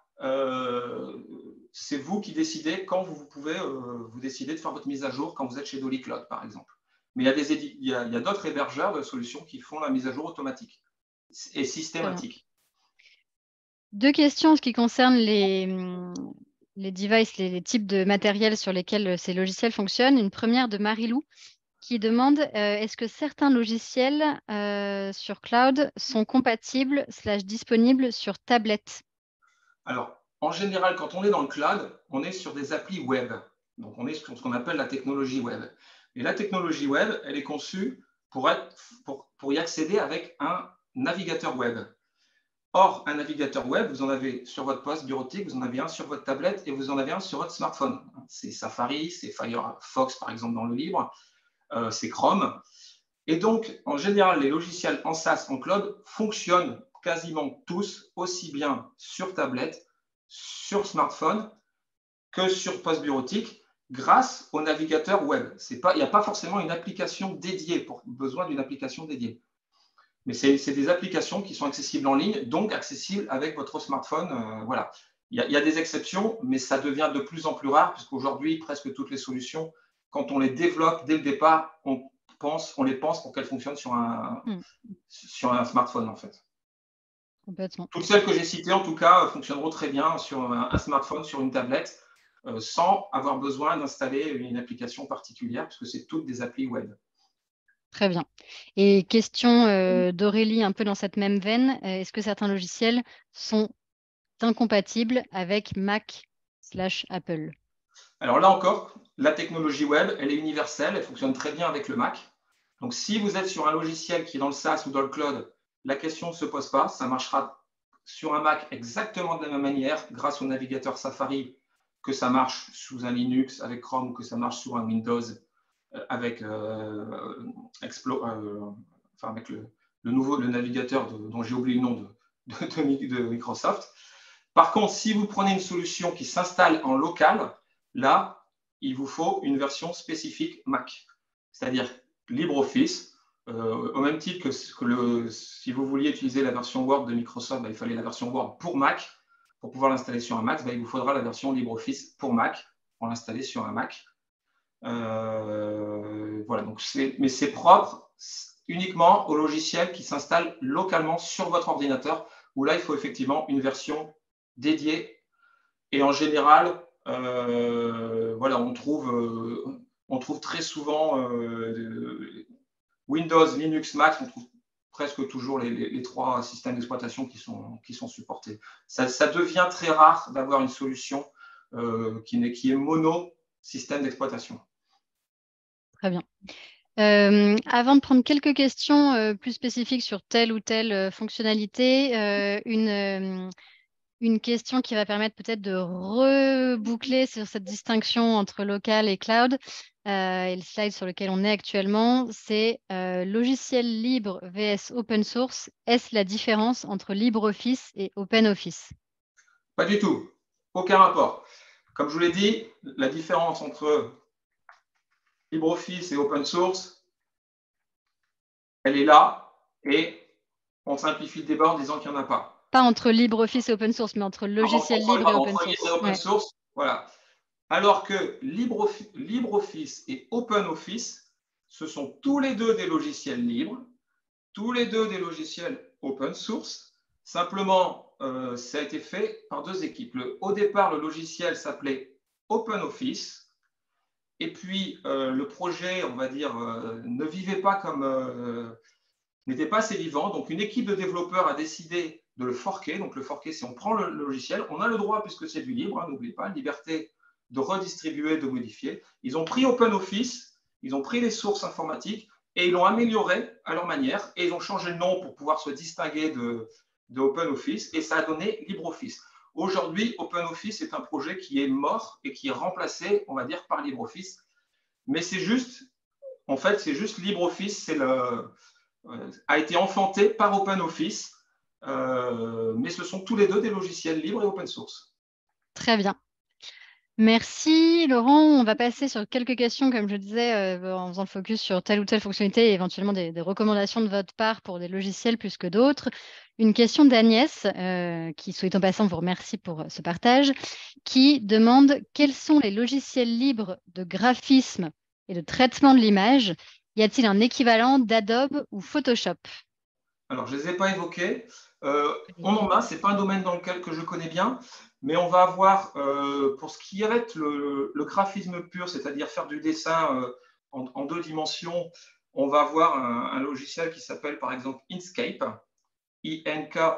c'est vous qui décidez quand vous pouvez vous décider de faire votre mise à jour quand vous êtes chez DoliCloud, par exemple. Mais il y a d'autres hébergeurs de solutions qui font la mise à jour automatique et systématique. Deux questions en ce qui concerne les devices, les types de matériel sur lesquels ces logiciels fonctionnent. Une première de Marilou qui demande est-ce que certains logiciels sur cloud sont compatibles / disponibles sur tablette? Alors, en général, quand on est dans le cloud, on est sur des applis web. Donc, on est sur ce qu'on appelle la technologie web. Et la technologie web, elle est conçue pour y accéder avec un navigateur web. Or, un navigateur web, vous en avez sur votre poste bureautique, vous en avez un sur votre tablette et vous en avez un sur votre smartphone. C'est Safari, c'est Firefox, par exemple, dans le livre, c'est Chrome. Et donc, en général, les logiciels en SaaS, en cloud, fonctionnent quasiment tous aussi bien sur tablette, sur smartphone que sur poste bureautique grâce au navigateur web. Il n'y a pas forcément une application dédiée, besoin d'une application dédiée. Mais c'est des applications qui sont accessibles en ligne, donc accessibles avec votre smartphone. Voilà. Il y a des exceptions, mais ça devient de plus en plus rare, puisqu'aujourd'hui, presque toutes les solutions, quand on les développe dès le départ, on les pense pour qu'elles fonctionnent sur un smartphone, en fait. Complètement. Toutes celles que j'ai citées, en tout cas, fonctionneront très bien sur un smartphone, sur une tablette. sans avoir besoin d'installer une application particulière, puisque c'est toutes des applis web. Très bien. Et question d'Aurélie, un peu dans cette même veine, est-ce que certains logiciels sont incompatibles avec Mac/Apple? Alors là encore, la technologie web, elle est universelle, elle fonctionne très bien avec le Mac. Donc si vous êtes sur un logiciel qui est dans le SaaS ou dans le cloud, la question ne se pose pas, ça marchera sur un Mac exactement de la même manière grâce au navigateur Safari, que ça marche sous un Linux avec Chrome ou que ça marche sur un Windows avec, avec le navigateur dont j'ai oublié le nom de Microsoft. Par contre, si vous prenez une solution qui s'installe en local, là, il vous faut une version spécifique Mac, c'est-à-dire LibreOffice, au même titre que si vous vouliez utiliser la version Word de Microsoft, il fallait la version Word pour Mac. Pour pouvoir l'installer sur un Mac, il vous faudra la version LibreOffice pour Mac pour l'installer sur un Mac. Voilà, donc mais c'est propre uniquement au logiciel qui s'installe localement sur votre ordinateur, où là, il faut effectivement une version dédiée. Et en général, voilà, on trouve très souvent Windows, Linux, Mac, on trouve presque toujours les trois systèmes d'exploitation qui sont supportés. Ça devient très rare d'avoir une solution qui est mono système d'exploitation. Très bien. Avant de prendre quelques questions plus spécifiques sur telle ou telle fonctionnalité, une question qui va permettre peut-être de reboucler sur cette distinction entre local et cloud. Et le slide sur lequel on est actuellement, c'est logiciel libre vs open source. Est-ce la différence entre LibreOffice et OpenOffice? Pas du tout. Aucun rapport. Comme je vous l'ai dit, la différence entre LibreOffice et open source, elle est là et on simplifie le débat en disant qu'il n'y en a pas. Pas entre LibreOffice et open source, mais entre logiciel libre et open source. Libre et open source, voilà. Alors que LibreOffice et OpenOffice, ce sont tous les deux des logiciels libres, tous les deux des logiciels open source. Simplement, ça a été fait par deux équipes. Au départ, le logiciel s'appelait OpenOffice. Et puis, le projet, on va dire, ne vivait pas n'était pas assez vivant. Donc, une équipe de développeurs a décidé de le forker. Donc, le forker, c'est on prend le logiciel. On a le droit, puisque c'est du libre, n'oubliez pas, liberté de redistribuer, de modifier. Ils ont pris OpenOffice, ils ont pris les sources informatiques et ils l'ont amélioré à leur manière. Et ils ont changé le nom pour pouvoir se distinguer de OpenOffice. Et ça a donné LibreOffice. Aujourd'hui, OpenOffice est un projet qui est mort et qui est remplacé, on va dire, par LibreOffice. Mais c'est juste, en fait, c'est juste LibreOffice, a été enfanté par OpenOffice, mais ce sont tous les deux des logiciels libres et open source. Très bien. Merci Laurent. On va passer sur quelques questions, comme je disais, en faisant le focus sur telle ou telle fonctionnalité et éventuellement des recommandations de votre part pour des logiciels plus que d'autres. Une question d'Agnès, qui, soit en passant, vous remercie pour ce partage, qui demande quels sont les logiciels libres de graphisme et de traitement de l'image? Y a-t-il un équivalent d'Adobe ou Photoshop? Alors, je ne les ai pas évoqués. On en a, ce n'est pas un domaine dans lequel que je connais bien, mais on va avoir, pour ce qui va être le graphisme pur, c'est-à-dire faire du dessin en deux dimensions, on va avoir un logiciel qui s'appelle par exemple Inkscape, I-N-K-S-K-A-P-E.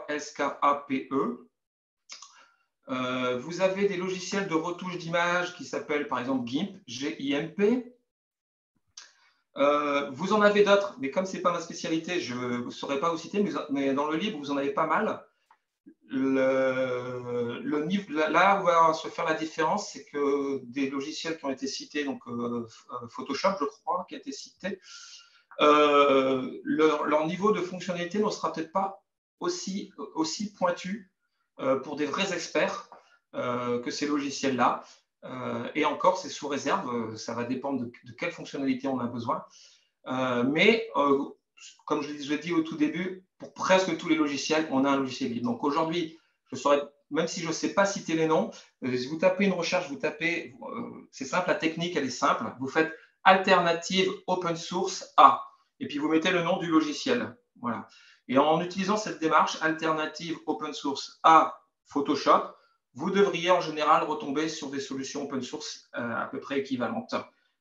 Vous avez des logiciels de retouche d'image qui s'appellent par exemple GIMP, G-I-M-P. Vous en avez d'autres, mais comme ce n'est pas ma spécialité, je ne saurais pas vous citer, mais dans le livre, vous en avez pas mal. Là où va se faire la différence, c'est que des logiciels qui ont été cités, donc Photoshop, je crois, qui a été cité, leur niveau de fonctionnalité ne sera peut-être pas aussi pointu pour des vrais experts que ces logiciels-là. Et encore, c'est sous réserve, ça va dépendre de quelle fonctionnalité on a besoin. Mais comme je l'ai dit au tout début, pour presque tous les logiciels, on a un logiciel libre. Donc aujourd'hui, même si je ne sais pas citer les noms, si vous tapez une recherche, vous tapez, c'est simple, la technique, elle est simple. Vous faites alternative open source A, et puis vous mettez le nom du logiciel. Voilà. Et en utilisant cette démarche, alternative open source A Photoshop, vous devriez en général retomber sur des solutions open source à peu près équivalentes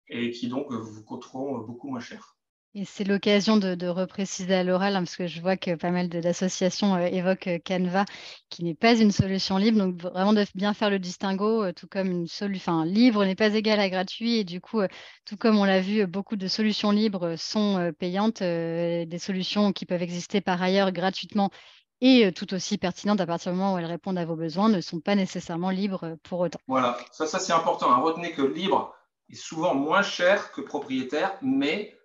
et qui donc vous coûteront beaucoup moins cher. Et c'est l'occasion de repréciser à l'oral, parce que je vois que pas mal d'associations évoquent Canva, qui n'est pas une solution libre. Donc, vraiment de bien faire le distinguo, tout comme libre n'est pas égal à gratuit. Et du coup, tout comme on l'a vu, beaucoup de solutions libres sont payantes. Des solutions qui peuvent exister par ailleurs gratuitement et tout aussi pertinentes à partir du moment où elles répondent à vos besoins ne sont pas nécessairement libres pour autant. Voilà, ça c'est important. Retenez que libre est souvent moins cher que propriétaire, mais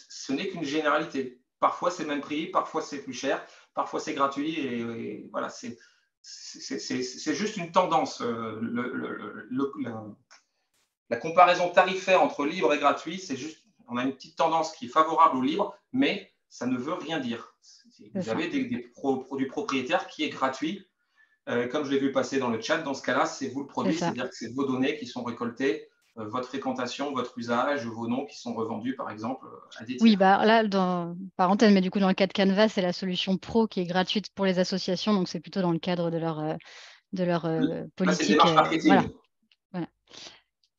ce n'est qu'une généralité. Parfois c'est le même prix, parfois c'est plus cher, parfois c'est gratuit, et voilà, c'est juste une tendance. La comparaison tarifaire entre libre et gratuit, c'est juste, on a une petite tendance qui est favorable au libre, mais ça ne veut rien dire. Vous avez des produits propriétaires qui est gratuit. Comme je l'ai vu passer dans le chat, dans ce cas-là, c'est vous le produit, c'est-à-dire que c'est vos données qui sont récoltées, votre fréquentation, votre usage, vos noms qui sont revendus, par exemple, à des tiers. Oui, là, parenthèse, mais du coup, dans le cas de Canva, c'est la solution pro qui est gratuite pour les associations, donc c'est plutôt dans le cadre de leur politique. Là, c'est une démarche marketing. Voilà.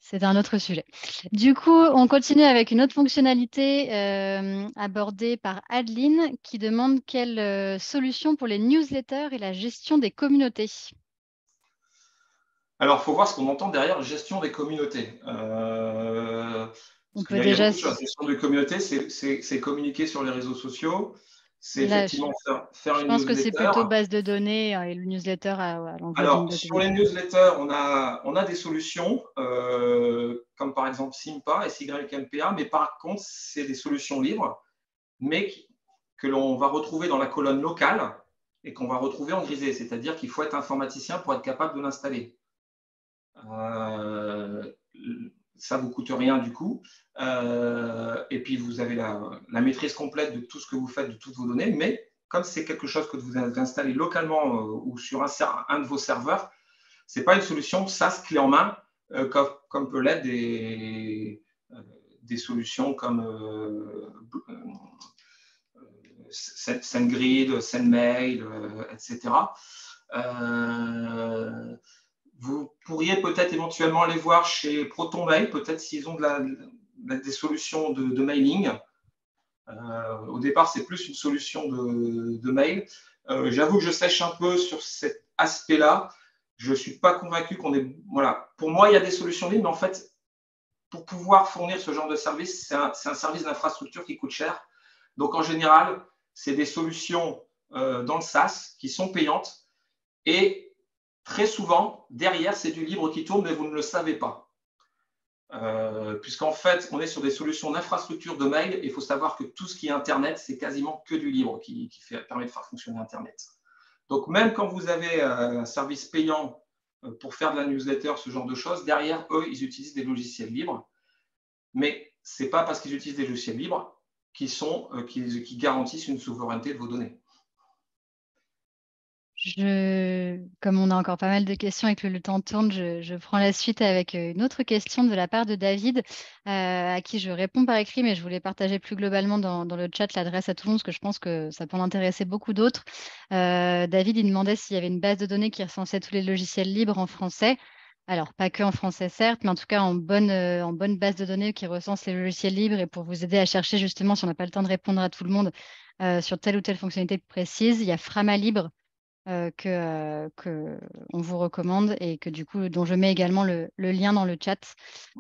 C'est un autre sujet. Du coup, on continue avec une autre fonctionnalité abordée par Adeline qui demande quelle solution pour les newsletters et la gestion des communautés. Alors, il faut voir ce qu'on entend derrière gestion des communautés. On peut il y a déjà. beaucoup de choses. Gestion des communautés, c'est communiquer sur les réseaux sociaux. C'est effectivement faire une newsletter. Je pense que c'est plutôt base de données et le newsletter à l'envoi d'une Alors, sur les newsletters, on a des solutions, comme par exemple Sympa, SYMPA, mais par contre, c'est des solutions libres, mais que l'on va retrouver dans la colonne locale et qu'on va retrouver en grisé. C'est-à-dire qu'il faut être informaticien pour être capable de l'installer. Ça ne vous coûte rien du coup. Et puis, vous avez la maîtrise complète de tout ce que vous faites, de toutes vos données, mais comme c'est quelque chose que vous avez installé localement ou sur un de vos serveurs, ce n'est pas une solution SaaS clé en main comme peut l'être des solutions comme SendGrid, SendMail, etc. Vous pourriez peut-être éventuellement aller voir chez ProtonMail, peut-être s'ils ont des solutions de mailing. Au départ, c'est plus une solution de mail. J'avoue que je sèche un peu sur cet aspect-là. Je ne suis pas convaincu qu'on ait… Voilà. Pour moi, il y a des solutions libres, mais en fait, pour pouvoir fournir ce genre de service, c'est un service d'infrastructure qui coûte cher. Donc, en général, c'est des solutions dans le SaaS qui sont payantes et très souvent, derrière, c'est du libre qui tourne, mais vous ne le savez pas. Puisqu'en fait, on est sur des solutions d'infrastructure de mail, et il faut savoir que tout ce qui est Internet, c'est quasiment que du libre qui permet de faire fonctionner Internet. Donc, même quand vous avez un service payant pour faire de la newsletter, ce genre de choses, derrière, eux, ils utilisent des logiciels libres. Mais ce n'est pas parce qu'ils utilisent des logiciels libres qui garantissent une souveraineté de vos données. Comme on a encore pas mal de questions et que le temps tourne, je prends la suite avec une autre question de la part de David, à qui je réponds par écrit, mais je voulais partager plus globalement dans le chat l'adresse à tout le monde, parce que je pense que ça peut en intéresser beaucoup d'autres. David, il demandait s'il y avait une base de données qui recensait tous les logiciels libres en français. Alors, pas que en français, certes, mais en tout cas en bonne base de données qui recense les logiciels libres. Et pour vous aider à chercher, justement, si on n'a pas le temps de répondre à tout le monde sur telle ou telle fonctionnalité précise, il y a Framalibre que on vous recommande et que du coup, dont je mets également le lien dans le chat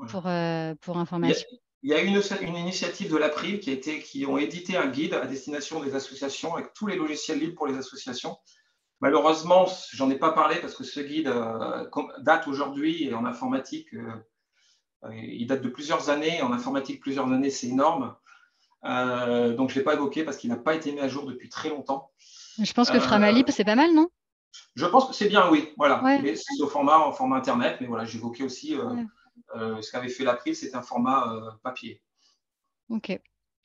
pour information. Il y a une initiative de l'April qui ont édité un guide à destination des associations avec tous les logiciels libres pour les associations. Malheureusement, j'en ai pas parlé parce que ce guide date aujourd'hui et en informatique, il date de plusieurs années. En informatique, plusieurs années, c'est énorme. Donc, je ne l'ai pas évoqué parce qu'il n'a pas été mis à jour depuis très longtemps. Je pense que Framalibre, c'est pas mal, non? Je pense que c'est bien, oui. Voilà. Ouais. C'est en format Internet, mais voilà, j'évoquais aussi ce qu'avait fait l'April, c'est un format papier. Ok.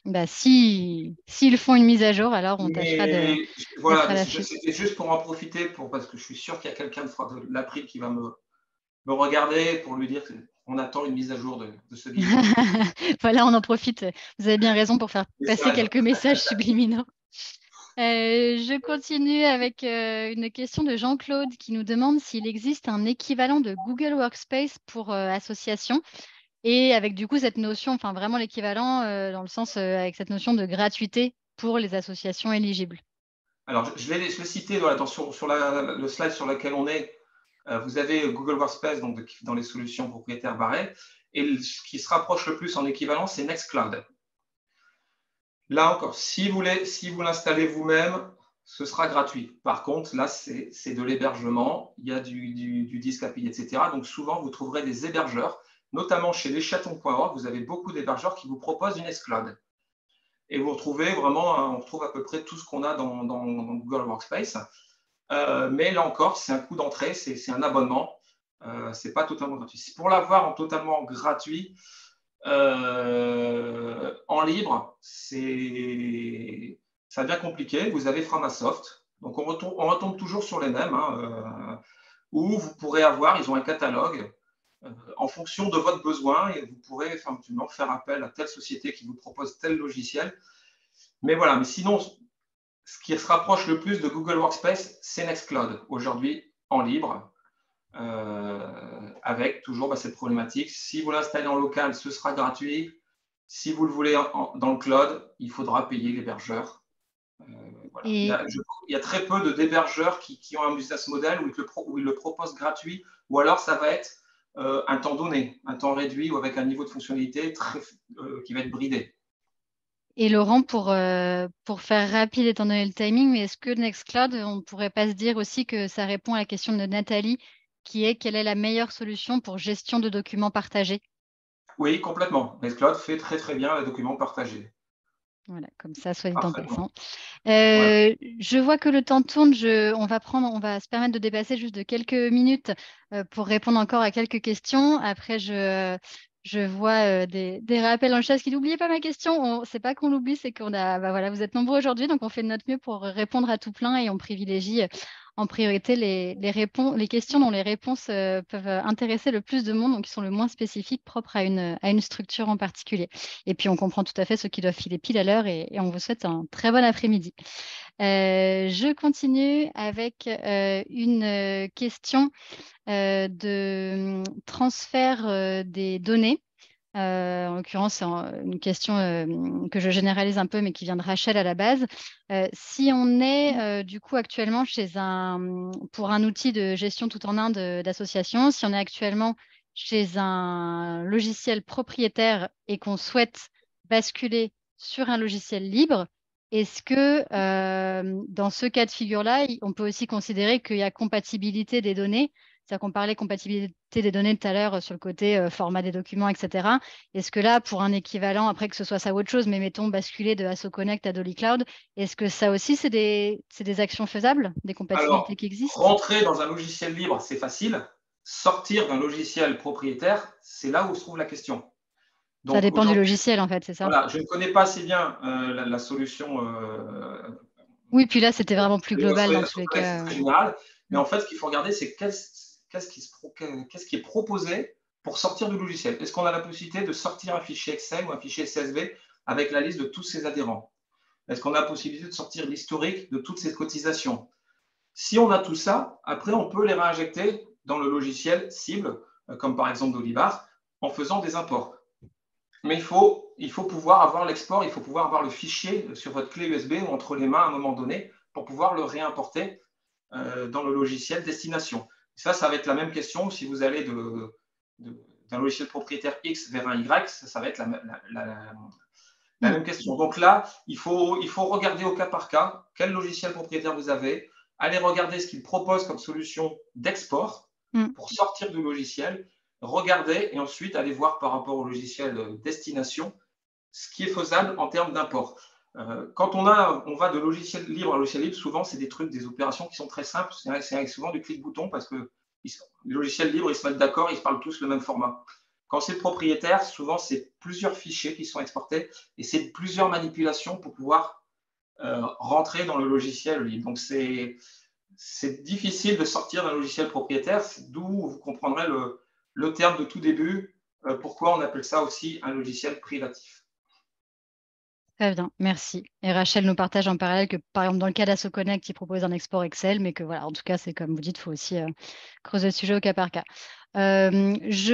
Bah, s'ils font une mise à jour, alors on tâchera de… Voilà, c'était juste pour en profiter, parce que je suis sûr qu'il y a quelqu'un de l'April qui va me regarder pour lui dire qu'on attend une mise à jour de ce guide. Voilà, on en profite. Vous avez bien raison pour faire passer quelques messages subliminaux. Je continue avec une question de Jean-Claude qui nous demande s'il existe un équivalent de Google Workspace pour association et avec du coup cette notion, enfin vraiment l'équivalent dans le sens avec cette notion de gratuité pour les associations éligibles. Alors, je vais citer voilà, sur le slide sur lequel on est. Vous avez Google Workspace donc, dans les solutions propriétaires barrées. Et ce qui se rapproche le plus en équivalent, c'est Nextcloud. Là encore, si vous l'installez vous-même, ce sera gratuit. Par contre, là, c'est de l'hébergement. Il y a du disque API, etc. Donc, souvent, vous trouverez des hébergeurs, notamment chez leschatons.org. Vous avez beaucoup d'hébergeurs qui vous proposent une Nextcloud. Et vous retrouvez vraiment, on retrouve à peu près tout ce qu'on a dans Google Workspace. Mais là encore, c'est un coût d'entrée, c'est un abonnement. Ce n'est pas totalement gratuit. Pour l'avoir en totalement gratuit, en libre, ça devient compliqué. Vous avez Framasoft. Donc, on retombe toujours sur les mêmes, hein, où vous pourrez avoir, ils ont un catalogue en fonction de votre besoin et vous pourrez effectivement faire appel à telle société qui vous propose tel logiciel. Mais voilà, mais sinon, ce qui se rapproche le plus de Google Workspace, c'est Nextcloud, aujourd'hui en libre, avec toujours cette problématique. Si vous l'installez en local, ce sera gratuit. Si vous le voulez dans le cloud, il faudra payer l'hébergeur. Voilà. Et, Il y a très peu d'hébergeurs qui ont un business model où ils le proposent gratuit, ou alors ça va être un temps donné, un temps réduit ou avec un niveau de fonctionnalité qui va être bridé. et Laurent, pour faire rapide étant donné le timing, mais est-ce que Nextcloud, on ne pourrait pas se dire aussi que ça répond à la question de Nathalie, qui est quelle est la meilleure solution pour gestion de documents partagés? Oui, complètement. Nextcloud fait très très bien les documents partagés. Voilà, comme ça, soit dit en Parfaitement. passant. Voilà. Je vois que le temps tourne. On va se permettre de dépasser juste de quelques minutes pour répondre encore à quelques questions. Après, je vois des rappels en chasse qui n'oubliez pas ma question. C'est pas qu'on l'oublie, c'est qu'on a, bah voilà, vous êtes nombreux aujourd'hui, donc on fait de notre mieux pour répondre à tout plein et on privilégie en priorité les questions dont les réponses peuvent intéresser le plus de monde, donc qui sont le moins spécifiques, propres à une structure en particulier. Et puis, on comprend tout à fait ceux qui doivent filer pile à l'heure et on vous souhaite un très bon après-midi. Je continue avec une question de transfert des données. En l'occurrence, c'est une question que je généralise un peu, mais qui vient de Rachel à la base. Si on est du coup actuellement pour un outil de gestion tout en un d'association, si on est actuellement chez un logiciel propriétaire et qu'on souhaite basculer sur un logiciel libre, est-ce que dans ce cas de figure-là, on peut aussi considérer qu'il y a compatibilité des données? C'est-à-dire qu'on parlait compatibilité des données tout à l'heure sur le côté format des documents, etc. Est-ce que là, pour un équivalent, après que ce soit ça ou autre chose, mais mettons basculer de Asso Connect à Dolly Cloud, est-ce que ça aussi, c'est des actions faisables, des compatibilités Alors, qui existent? rentrer dans un logiciel libre, c'est facile. Sortir d'un logiciel propriétaire, c'est là où se trouve la question. Ça Donc dépend du aujourd'hui, logiciel, en fait, c'est ça? voilà, je ne connais pas assez bien la solution. Oui, puis là, c'était vraiment plus global dans tous les C'est cas. très général. Mais Mm. en fait, ce qu'il faut regarder, c'est qu'est-ce qui est proposé pour sortir du logiciel. Est-ce qu'on a la possibilité de sortir un fichier Excel ou un fichier CSV avec la liste de tous ses adhérents? Est-ce qu'on a la possibilité de sortir l'historique de toutes ces cotisations? Si on a tout ça, après, on peut les réinjecter dans le logiciel cible, comme par exemple Dolibar, en faisant des imports. Mais il faut pouvoir avoir l'export, il faut pouvoir avoir le fichier sur votre clé USB ou entre les mains à un moment donné pour pouvoir le réimporter dans le logiciel destination. Ça va être la même question si vous allez d'un logiciel propriétaire X vers un Y, ça va être la Mm. même question. Donc là, il faut regarder au cas par cas quel logiciel propriétaire vous avez, aller regarder ce qu'il propose comme solution d'export Mm. pour sortir du logiciel, regarder et ensuite aller voir par rapport au logiciel destination ce qui est faisable en termes d'import. Quand on va de logiciel libre à logiciel libre, souvent c'est des trucs, des opérations qui sont très simples. C'est souvent du clic-bouton parce que les logiciels libres, ils se mettent d'accord, ils se parlent tous le même format. Quand c'est propriétaire, souvent c'est plusieurs fichiers qui sont exportés et c'est plusieurs manipulations pour pouvoir rentrer dans le logiciel libre. Donc c'est difficile de sortir d'un logiciel propriétaire, d'où vous comprendrez le terme de tout début, pourquoi on appelle ça aussi un logiciel privatif. Très bien, merci. Et Rachel nous partage en parallèle que, par exemple, dans le cas d'Asso Connect, ils proposent un export Excel, mais que voilà, en tout cas, c'est comme vous dites, il faut aussi creuser le sujet au cas par cas. Je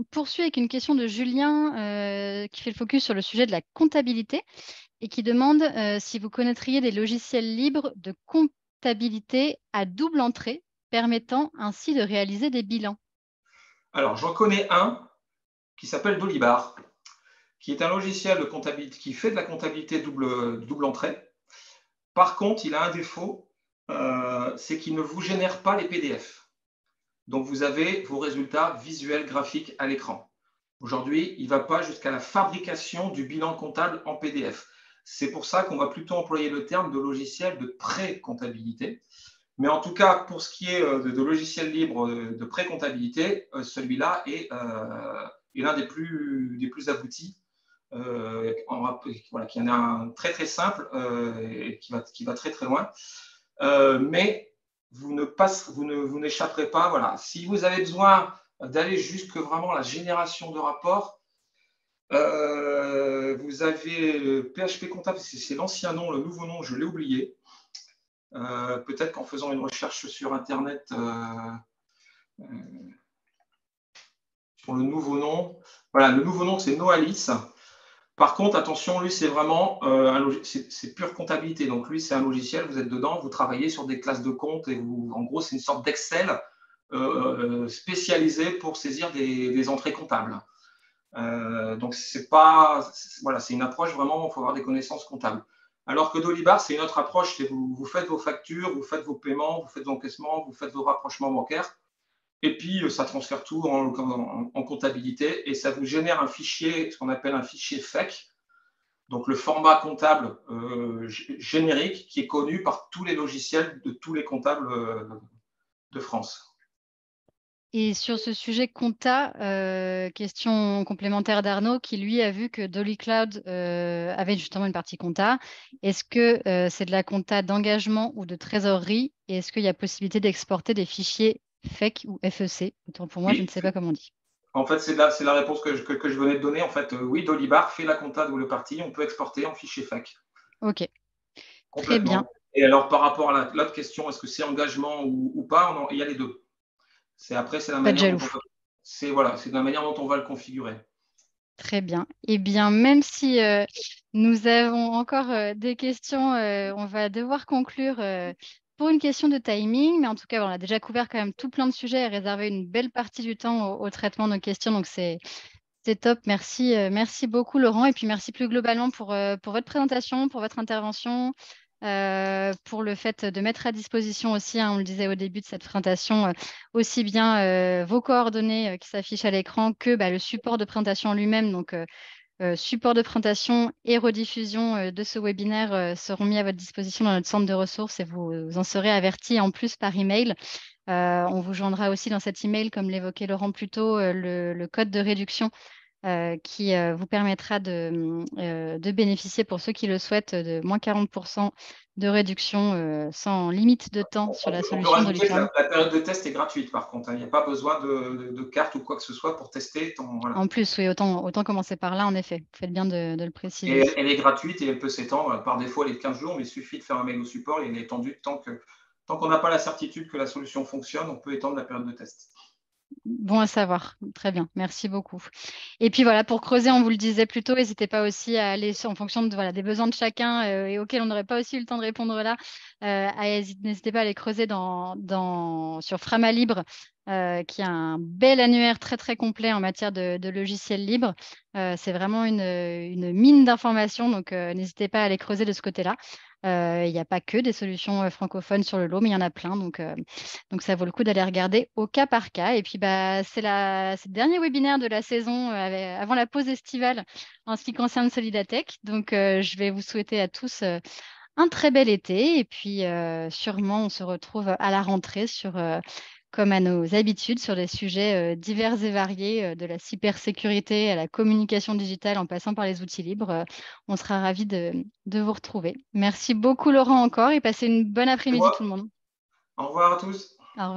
poursuis avec une question de Julien qui fait le focus sur le sujet de la comptabilité et qui demande si vous connaîtriez des logiciels libres de comptabilité à double entrée permettant ainsi de réaliser des bilans. Alors, j'en connais un qui s'appelle Dolibar, qui est un logiciel de comptabilité qui fait de la comptabilité double entrée. Par contre, il a un défaut, c'est qu'il ne vous génère pas les PDF. Donc, vous avez vos résultats visuels, graphiques à l'écran. Aujourd'hui, il ne va pas jusqu'à la fabrication du bilan comptable en PDF. C'est pour ça qu'on va plutôt employer le terme de logiciel de pré-comptabilité. Mais en tout cas, pour ce qui est de logiciels libres de pré-comptabilité, celui-là est l'un des plus aboutis. Voilà, qui en a un très très simple et qui va très très loin. Mais vous n'échapperez pas. Voilà. Si vous avez besoin d'aller jusque vraiment la génération de rapports, vous avez PHP Comptable, c'est l'ancien nom, le nouveau nom, je l'ai oublié. Peut-être qu'en faisant une recherche sur Internet sur le nouveau nom, voilà, le nouveau nom c'est Noalis. Par contre, attention, lui, c'est vraiment c'est pure comptabilité. Donc, lui, c'est un logiciel, vous êtes dedans, vous travaillez sur des classes de compte et en gros, c'est une sorte d'Excel spécialisé pour saisir des entrées comptables. Donc, voilà, c'est une approche vraiment, il faut avoir des connaissances comptables. Alors que Dolibar, c'est une autre approche, c'est vous faites vos factures, vous faites vos paiements, vous faites vos encaissements, vous faites vos rapprochements bancaires. Et puis, ça transfère tout en comptabilité et ça vous génère un fichier, ce qu'on appelle un fichier FEC, donc le format comptable générique qui est connu par tous les logiciels de tous les comptables de France. Et sur ce sujet compta, question complémentaire d'Arnaud, qui lui a vu que Dolly Cloud avait justement une partie compta. Est-ce que c'est de la compta d'engagement ou de trésorerie? Et est-ce qu'il y a possibilité d'exporter des fichiers FEC ou FEC? Autant pour moi, je ne Oui, sais pas comment on dit. en fait, c'est la réponse que je venais de donner. En fait, oui, Dolibar fait la compta de le parti, on peut exporter en fichier FAQ. Ok, très bien. Complètement. Et alors, par rapport à l'autre question, est-ce que c'est engagement ou pas? Il y a les deux. Après, c'est la Pas de manière dont jaloux. on va, voilà, c'est la manière dont on va le configurer. Très bien. Eh bien, même si nous avons encore des questions, on va devoir conclure pour une question de timing. Mais en tout cas, on a déjà couvert quand même tout plein de sujets et réservé une belle partie du temps au traitement de nos questions. Donc, c'est top. Merci, merci beaucoup, Laurent. Et puis, merci plus globalement pour votre présentation, pour votre intervention, pour le fait de mettre à disposition aussi, hein, on le disait au début de cette présentation, aussi bien vos coordonnées qui s'affichent à l'écran que bah, le support de présentation en lui-même. Donc, support de présentation et rediffusion de ce webinaire seront mis à votre disposition dans notre centre de ressources et vous en serez avertis en plus par email. On vous joindra aussi dans cet email, comme l'évoquait Laurent plus tôt, le code de réduction qui vous permettra de bénéficier, pour ceux qui le souhaitent, de moins 40% de réduction sans limite de temps sur la On peut solution de rajouter que l'e-cloud. la période de test est gratuite, par contre. Il n'y a pas besoin de carte ou quoi que ce soit pour tester. Voilà. En plus, oui, autant commencer par là, en effet. Vous faites bien de le Et préciser. elle est gratuite et elle peut s'étendre. Par défaut, elle est de 15 jours, mais il suffit de faire un mail au support et elle est étendue tant qu'on n'a pas la certitude que la solution fonctionne, on peut étendre la période de test. Bon à savoir. Très bien. Merci beaucoup. Et puis voilà, pour creuser, on vous le disait plus tôt, n'hésitez pas aussi à aller en fonction voilà, des besoins de chacun et auxquels on n'aurait pas aussi eu le temps de répondre là. N'hésitez pas à aller creuser sur Frama Libre, qui a un bel annuaire très très complet en matière de logiciels libres. C'est vraiment une mine d'informations, donc n'hésitez pas à aller creuser de ce côté-là. Il n'y a pas que des solutions francophones sur le lot, mais il y en a plein. Donc ça vaut le coup d'aller regarder au cas par cas. Et puis, bah, c'est le dernier webinaire de la saison avant la pause estivale en ce qui concerne Solidatech. Donc, je vais vous souhaiter à tous un très bel été. Et puis, sûrement, on se retrouve à la rentrée comme à nos habitudes, sur des sujets divers et variés, de la cybersécurité à la communication digitale en passant par les outils libres. On sera ravis de vous retrouver. Merci beaucoup, Laurent, encore, et passez une bonne Et après-midi, moi, tout le monde. au revoir à tous. Au revoir.